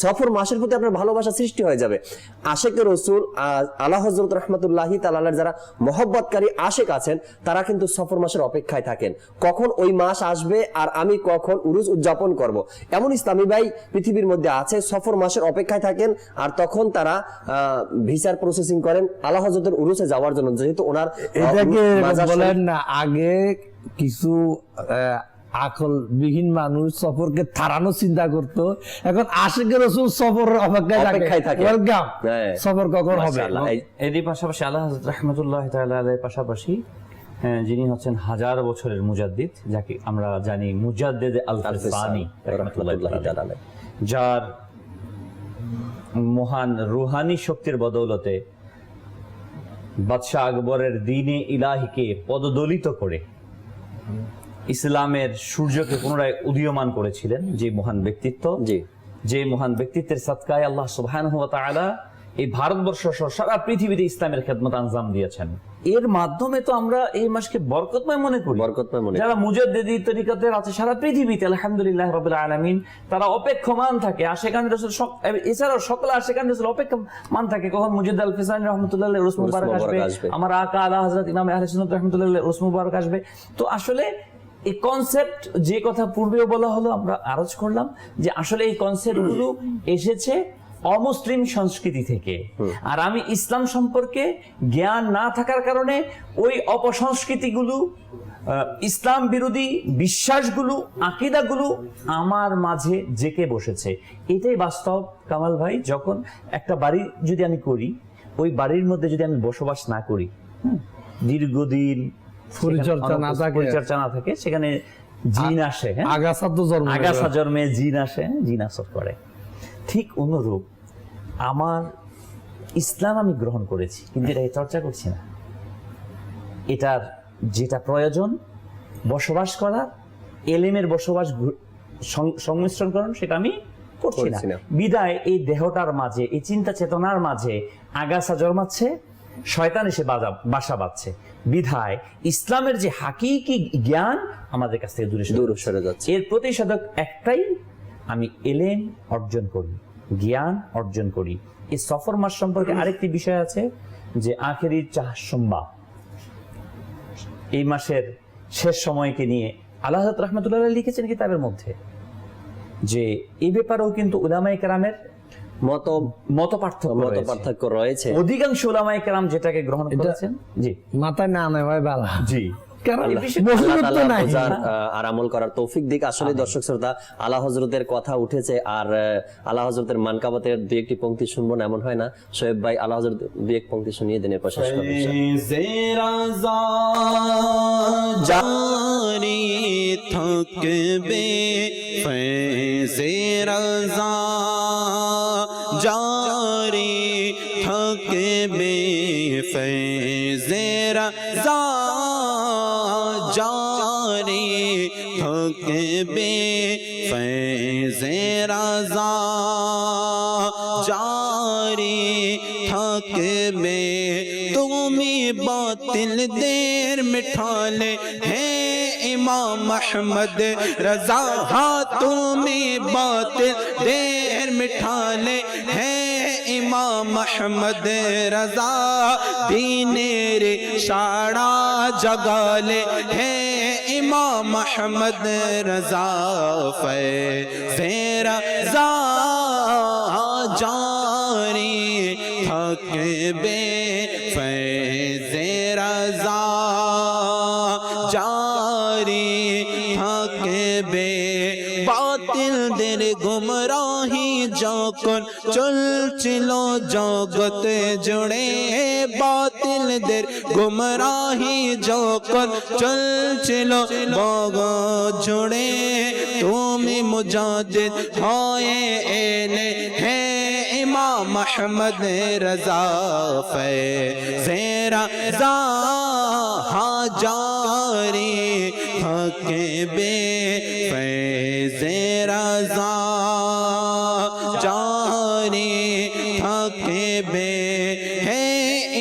সফর মাসের প্রতি আপনার ভালোবাসা সৃষ্টি হয়ে যাবে। আশেকে রসুল আলা হযরত রাহমাতুল্লাহি তাআলার যারা মহব্বতকারী আশেক আছেন, তারা কিন্তু সফর মাসের অপেক্ষায় থাকেন, কখন ওই মাস আসবে আর আমি কখন উরুস উদযাপন করব। এমন ইসলামী ভাই পৃথিবীর মধ্যে আছে, সফর মাসের অপেক্ষায় থাকেন, আর তখন তারা ভিসার প্রসেসিং করেন আলা হযরতের উরুসে যাওয়ার জন্য, যেহেতু ওনার এটাকে বলেন না, আগে কিছু আকল বিহীন মানুষ সফরকে থারানো চিন্তা করতো, এখন আশিকে রাসূল সফর অপেক্ষায় থাকে, ওয়েলকাম, সফর কখন হবে। এরই পাশাপাশি আল্লাহ হযরত রাহমাতুল্লাহি তাআলা আলাইহির পাশাপাশি যিনি হচ্ছেন হাজার বছরের মুজাদ্দিদ, যাকে আমরা জানি মুজাদ্দিদ আল-ফাসানি রাহমাতুল্লাহি তাআলা, যার মহান রুহানি শক্তির বদৌলতে বাদশাহ আকবরের দ্বীনে ইলাহিকে পদদলিত করে ইসলামের সূর্যকে পুনরায় উদীয়মান করেছিলেন যে মহান ব্যক্তিত্ব, যে মহান ব্যক্তিত্বের সাদকায় আল্লাহ সুবহানাহু ওয়া তাআলা এই ভারতবর্ষ সহ সারা পৃথিবীতে ইসলামের খেদমত আঞ্জাম দিয়েছেন। এর মাধ্যমে তো আমরা এই মাসকে বরকতময় মনে করি। যারা মুজাদ্দিদি তরিকতের আছে সারা পৃথিবীতে আলহামদুলিল্লাহ রাব্বিল আলামিন, তারা অপেক্ষমান থাকে, আশিকান রাসূল এছাড়াও সকল আশিকান রাসূল অপেক্ষমান থাকে কখন মুজাদ্দিদ আল-ফাসানি রাহমাতুল্লাহ আলাইহি উরুস মুবারক আসবে, আমার আকা আলা হযরত ইমাম আহলে সুন্নাত রাহমাতুল্লাহ আলাইহি উরুস মুবারক আসবে। তো আসলে এই কনসেপ্ট যে কথা পূর্বেও বলা হলো, আমরা আরজ করলাম যে আসলে এই কনসেপ্টগুলো এসেছে অমুসলিম সংস্কৃতি থেকে, আর আমি ইসলাম সম্পর্কে জ্ঞান না থাকার কারণে ওই অপসংস্কৃতিগুলো, ইসলাম বিরোধী বিশ্বাসগুলো, আকীদাগুলো আমার মাঝে জেঁকে বসেছে। এটাই বাস্তব কামাল ভাই। যখন একটা বাড়ি যদি আমি করি, ওই বাড়ির মধ্যে যদি আমি বসবাস না করি, দীর্ঘদিন পরিচর্যা না থাকে, সেখানে জিন আসে, আগাছা জন্মে জিন আসে, জিন আসর করে। ঠিক অনুরূপ আমার ইসলাম আমি গ্রহণ করেছি, কিন্তু এটাকে চর্চা করছি না। এটার যেটা প্রয়োজন বসবাস করার, এলেমের বসবাস সংমিশ্রণ করেন, সেটা আমি করছি না। বিদায় এই দেহটার মাঝে, এই চিন্তা চেতনার মাঝে আগাছা জন্মাচ্ছে, শয়তান এসে বাসা বাঁধছে। বিধায় ইসলামের যে হাকিকি জ্ঞান আমাদের কাছ থেকে দূরে সরে যাচ্ছে। এর প্রতিষেধক একটাই, আমি এলেম অর্জন করি, জ্ঞান অর্জন করি। এই সফর মাস সম্পর্কে আরেকটি বিষয় আছে যে আখেরি চাহসম্বা, এই মাসের শেষ সময়কে নিয়ে আল্লাহ হযরত রাহমাতুল্লাহ আলাইহি লিখেছেন কিতাবের মধ্যে যে এই ব্যাপারেও কিন্তু উলামায়ে কেরামের মত পার্থক্য রয়েছে। অধিকাংশ উলামায়ে কেরাম যেটাকে গ্রহণ করেছেন, জি মাথায় না নেয় ভাই বালা, জি আর আমল করার তৌফিক দিক। আসলে দর্শক শ্রোতা, আলা হযরতের কথা উঠেছে, আর আলা হযরতের মানকাবাতের দুই একটি পংক্তি শুনবো না এমন হয় না। শোয়েব ভাই আলা হযরত দুই এক পংক্তি শুনিয়ে দেন, এরপর শেষ করব। জানি থাকবে ফৈজে রাজা, জারি থাকবে ফৈজে রাজা, থাকবে ফৈজে রাজা জারি থাকবে তুমি বাতিল দের মিঠালে হে ইমাম আহমদ रजा हाँ तुम्हें बातिल देर मिठाले है इमाम अहमद रजा दीनेरे शाड़ा जगाले है इमाम अहमद रजा फैज़े रजा जारी थकबे फैज़े रजा जारी থাকবে বাতিলদের গুমরাহি যখন চলছিল জগতে জুড়ে বাতিলদের গুমরাহি যখন চলছিল জগৎ জুড়ে তুমি মুজাদ্দিদ হয়ে এলে হে ইমাম আহমদ রজা ফৈজে রজা হাজারি থাকবে ফৈজে রজা জারি থাকবে হে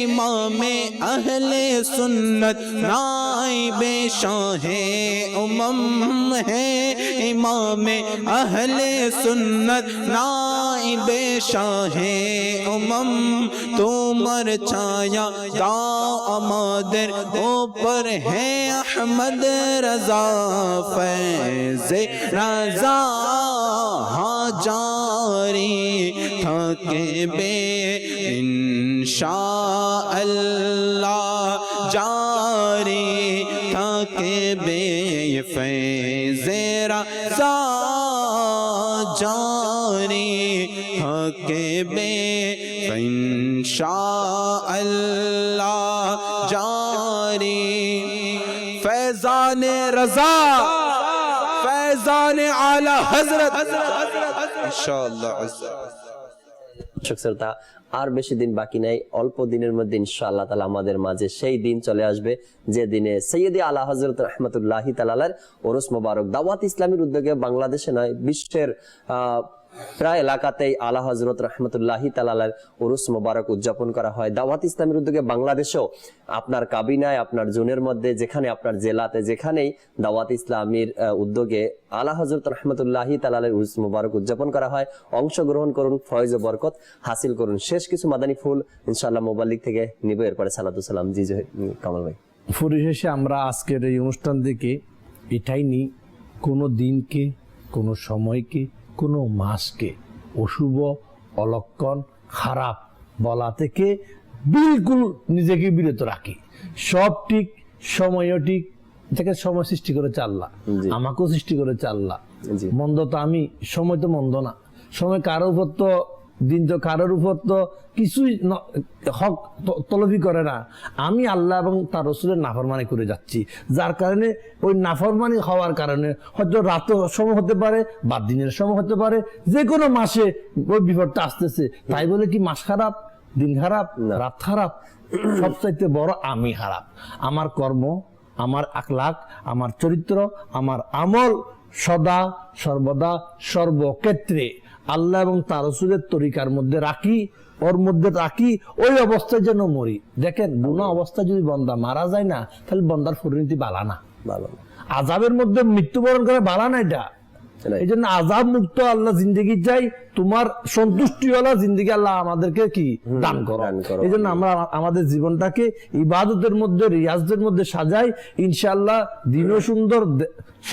ইমামে আহলে সুন্নত নাইবে শাহে উম্মম হে ইমামে আহলে সুন্নত নাইবে শাহে উম্মম তোমার ছায়া দাও আমাদের ऊपर है अहमद रजा फैज़े रजा जारी थकबे इंशाअल्लाह जारी थकबे फैज़े रजा जारी थकबे इंशाअल्लाह जारी फैजान रजा फैजान आला हजरत इंशाअल्लाह শ্রোতা আর বেশি দিন বাকি নাই, অল্প দিনের মধ্যে ইনশাআল্লাহ তাআলা আমাদের মাঝে সেই দিন চলে আসবে যে দিনে সৈয়দি আলা হযরত রাহমাতুল্লাহি তাআলার ওরস মোবারক দাওয়াত ইসলামীর উদ্যোগে বাংলাদেশে নয় বিশ্বের প্রায় এলাকাতেই আলা হযরত রাহমাতুল্লাহি তাআলার উরুস মোবারক উদযাপন করা হয়। দাওয়াত ইসলামের উদ্যোগে বাংলাদেশেও আপনার কাবিনায়, আপনার জোনের মধ্যে, যেখানে আপনার জেলাতে যেখানেই দাওয়াত ইসলামীর উদ্যোগে আলা হযরত রাহমাতুল্লাহি তাআলার উরুস মোবারক উদযাপন করা হয়, অংশগ্রহণ করুন, ফয়েজ ও বরকত হাসিল করুন। শেষ কিছু মাদানী ফুল ইনশাআল্লাহ মোবাল্লিগ থেকে নিব, এরপরে সালাতু সালাম। জি কামাল ভাই, পরিশেষে আমরা আজকের এই অনুষ্ঠান থেকে এটাই নিই, কোনো দিনকে, কোনো সময়কে, কোনো মাসকে অশুভ, অলক্ষণ, খারাপ বলা থেকে বিলকুল নিজেকে বিরত রাখি। সব ঠিক, সময়ও ঠিক, থেকে সময় সৃষ্টি করেছে আল্লাহ, আমাকেও সৃষ্টি করেছে আল্লাহ। মন্দ তো আমি, সময় তো মন্দ না। সময় কারোর উপর তো, দিন তো কারোর উপর তো কিছুই হক তলবি করে না। আমি আল্লাহ এবং তার রাসূলের নাফরমানি করে যাচ্ছি, যার কারণে ওই নাফরমানি হওয়ার কারণে হয়তো রাতের সময় হতে পারে বা দিনের সময় হতে পারে, যে কোনো মাসে ওই বিপদটা আসতেছে। তাই বলে কি মাস খারাপ, দিন খারাপ, রাত খারাপ? সবচাইতে বড় আমি খারাপ। আমার কর্ম, আমার আখলাক, আমার চরিত্র, আমার আমল সদা সর্বদা সর্বক্ষেত্রে আল্লাহ এবং তার রাসূলের তরিকার মধ্যে রাখি, ওর মধ্যে রাখি, ওই অবস্থায় যেন মরি। দেখেন, গুনাহ অবস্থায় যদি বান্দা মারা যায় না, তাহলে বান্দার পরিণতি ভালো না। আযাবের মধ্যে মৃত্যুবরণ করে ভালো না এটা। এই জন্য আযাব মুক্ত আল্লাহ জিন্দেগি চাই, তোমার সন্তুষ্টিওয়ালা জিন্দেগি আল্লাহ আমাদেরকে কি দান করো। এই জন্য আমরা আমাদের জীবনটাকে ইবাদতের মধ্যে, রিয়াজের মধ্যে সাজাই। ইনশাআল্লাহ দিনও সুন্দর,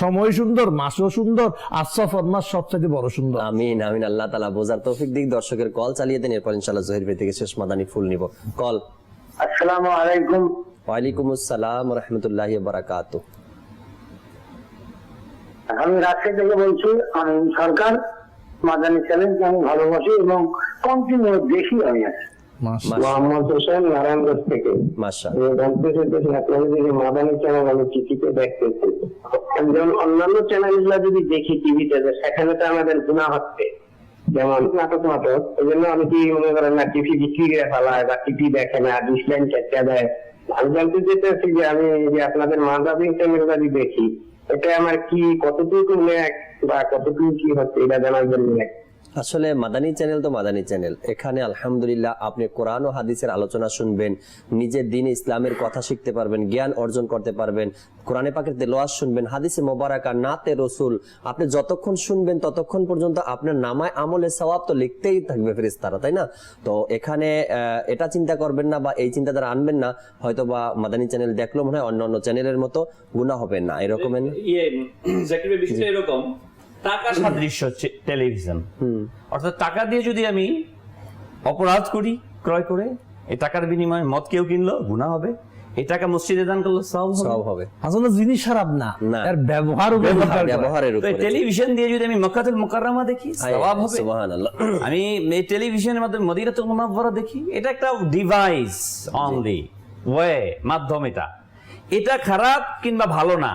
সময় সুন্দর, মাসও সুন্দর, আর সফর মাস সবচেয়ে বড় সুন্দর। আমিন আমিন। আল্লাহ তাআলা বোঝার তৌফিক দিক। দর্শকের কল চালিয়ে দেন, এরপর ইনশাআল্লাহ জহির ভাই থেকে শেষ মাদানী ফুল নিব। কল। আসসালামু আলাইকুম। ওয়ালাইকুম আসসালাম ওয়া রাহমাতুল্লাহি ওয়া বারাকাতুহু। আমি রাজশাহী থেকে বলছি। আমি সরকার মাদানী চ্যানেলকে আমি ভালোবাসি এবং কন্টিনিউ দেখি। আমি মোহাম্মদ হোসেন নারায়ণগঞ্জ থেকে। মাদানী চ্যানেল আমি টিভিতে দেখতেছি। যেমন অন্যান্য চ্যানেলগুলো যদি দেখি টিভিতে, সেখানে তো আমাদের গুনাহ হচ্ছে, যেমন নাটক নাটক। এই জন্য আমি কি মনে করেন না, টিভি বিক্রি করে ফেলায় বা টিভি দেখে না, ডিসলাইন কেটে দেয়। আমি জানতে চাইতেছি যে আমি যে আপনাদের মাদানী চ্যানেল যদি দেখি, এটা আমার কি কতটুকু ন্যাক বা কতটুকু কি হচ্ছে এটা জানার জন্য। আসলে মাদানী চ্যানেল তো মাদানী চ্যানেল, এখানে আলহামদুলিল্লাহ আপনি কোরআন ও হাদিসের আলোচনা শুনবেন, নিজের দিন ইসলামের কথা শিখতে পারবেন, জ্ঞান অর্জন করতে পারবেন, কোরআনে পাকের তেলাওয়াত শুনবেন, হাদিসে মোবারকা, নাতে রসুল, আপনি যতক্ষণ শুনবেন ততক্ষণ পর্যন্ত আপনার নামায় আমলের সওয়াব তো লিখতেই থাকবে ফেরেশতারা, তাই না? তো এখানে এটা চিন্তা করবেন না বা এই চিন্তাধারা আনবেন না হয়তো বা মাদানী চ্যানেল দেখলো মনে হয় অন্য চ্যানেলের মতো গুনাহ হবে না, এরকম জাকির ভাই বিষয়টা এরকম, টাকা সাদৃশ্য হচ্ছে টেলিভিশন। অর্থাৎ টাকা দিয়ে যদি আমি অপরাধ করি ক্রয় করে, এই টাকার বিনিময়ে মদ কেউ কিনলো গুনাহ হবে, এই টাকা মসজিদে দান করলে সওয়াব হবে। আসলে জিনিস খারাপ না, এর ব্যবহারের উপর। টেলিভিশন দিয়ে যদি আমি মক্কাতুল মুকাররমা দেখি সওয়াব হবে। সুবহানাল্লাহ। আমি এই টেলিভিশনের মাধ্যমে মদিনাতুল মুনাওয়ারা দেখি, এটা একটা ডিভাইস অনলি ওয়ে, মাধ্যম। এটা খারাপ কিংবা ভালো না,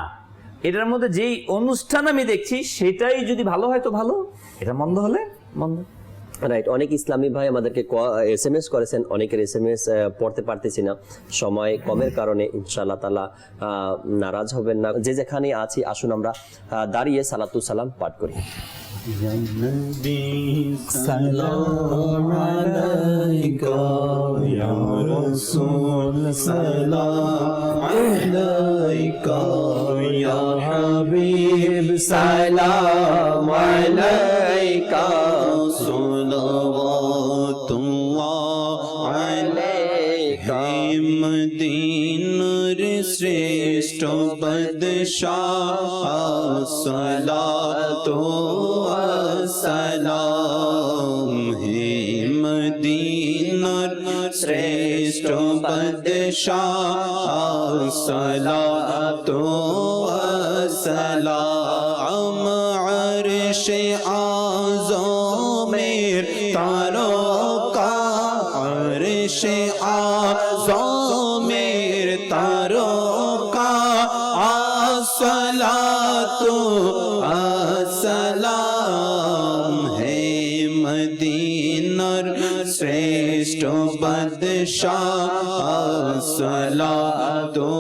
এটার মধ্যে যেই অনুষ্ঠান আমি দেখছি সেটাই যদি ভালো হয় তো ভালো, এটা মন্দ হলে মন্দ। রাইট। অনেক ইসলামী ভাই আমাদেরকে SMS করেছেন, অনেকের SMS পড়তে পারতেছি না সময় কমের কারণে। ইনশাআল্লাহ তাআলা নারাজ হবেন না। যে যেখানে আছি আসুন আমরা দাঁড়িয়ে সালাতু সালাম পাঠ করি। সালাম আলাইকা ইয়া রাসূল, সালাম আলাইকা ইয়া হাবিব, সালাম আলাইকা সালাওয়াতুল্লাহ আলাইকা। মদিনার শ্রেষ্ঠ বাদশাহ সালাতু সালাম, হে মদিনার শ্রেষ্ঠ বাদশাহ সালাতু সালাম। আরশে আযমের তারকা, আরশে আযমের তারকা, আসসালাতু আসসালাম, হে মদিনার শ্রেষ্ঠ বাদশাহ আসসালাতু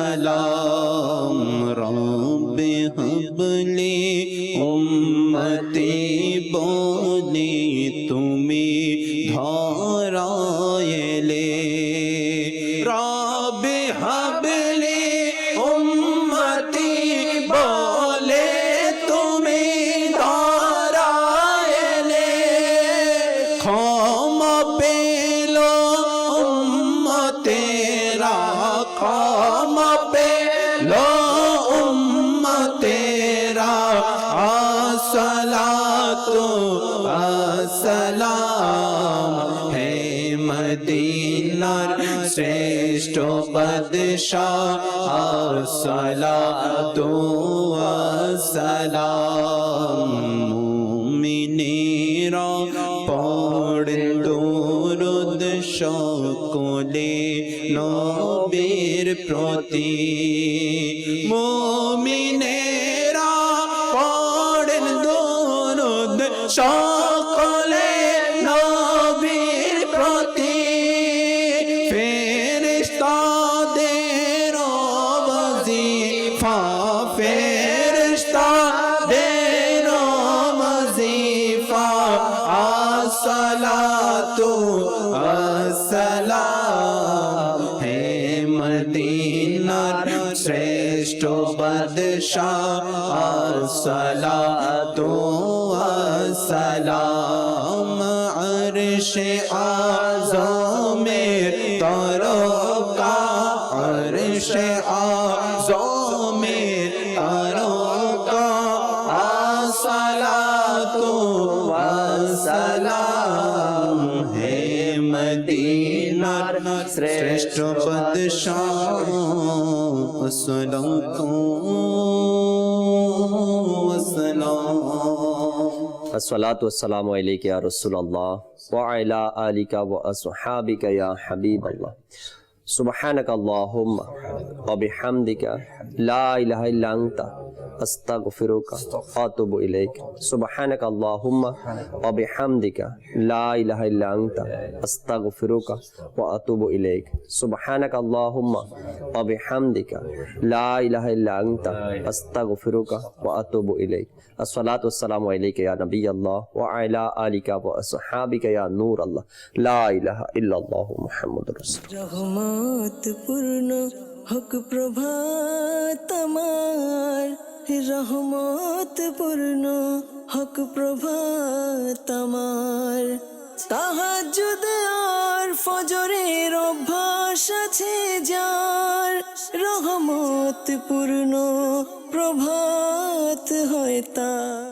আসসালাম। রব্বি হাবলি উম্মতি বলি তুমি ধরায় এলে, রব্বি হাবলি উম্মতি বলে তুমি ধরায় এলে। ক্ষমা পেল উম্মতেরা, ক্ষমা পেল উম্মতেরা, আসসালাতু আসসালাম, হে মদিনার শ্রেষ্ঠ বাদশাহ আসসালাতু আসসালাম। মুমিনেরা পড়েন দুরূদ সকলে নবীর প্রতি, মুমিনেরা পড়েন দুরূদ সকলে নবীর প্রতি। ফেরেশতাদের ওয়াজিফা, ফেরেশতাদের ওয়াজিফা, আসসালাতু আসসালাম, হে মদিনার শ্রেষ্ঠ বাদশাহ আসসালাতু আসসালাম। আরশে আযমের তারকা, আরশে আযমের তারকা, আসসালাতু আসসালাম, হে মদিনার শ্রেষ্ঠ বাদশাহ আসসালাতু আসসালাম। আসসালাতু ওয়াসসালামু আলাইকা ইয়া রাসূলুল্লাহ ওয়া আলা আলিকা ওয়া আসহাবিকা ইয়া হাবিবাল্লাহ। সুবহানাকা আল্লাহুম্মা ওয়া বিহামদিকা লা ইলাহা ইল্লা আনতা আস্তাগফিরুকা ওয়া আতুবু ইলাইক সুবহানাকা আল্লাহুম্মা ওয়া বিহামদিকা লা ইলাহা ইল্লা আনতা আস্তাগফিরুকা ওয়া আতুবু ইলাইক সুবহানাকা আল্লাহুম্মা ওয়া বিহামদিকা লা ইলাহা ইল্লা আনতা আস্তাগফিরুকা ওয়া আতুবু ইলাইক আসসালাতু ওয়াসসালামু আলাইকা ইয়া নাবিয়াল্লাহ ওয়া আলা আলিকা ওয়া আসহাবিকা ইয়া নূর আল্লাহ লা ইলাহা ইল্লাল্লাহু মুহাম্মাদুর রাসূলুল্লাহ। রহমত পূর্ণ হক প্রভাত আমার, রহমত পূর্ণ হক প্রভাত আমার। তাহাজ্জুদ আর ফজরের অভ্যাস আছে যার, রহমত পূর্ণ প্রভাত হয় তার।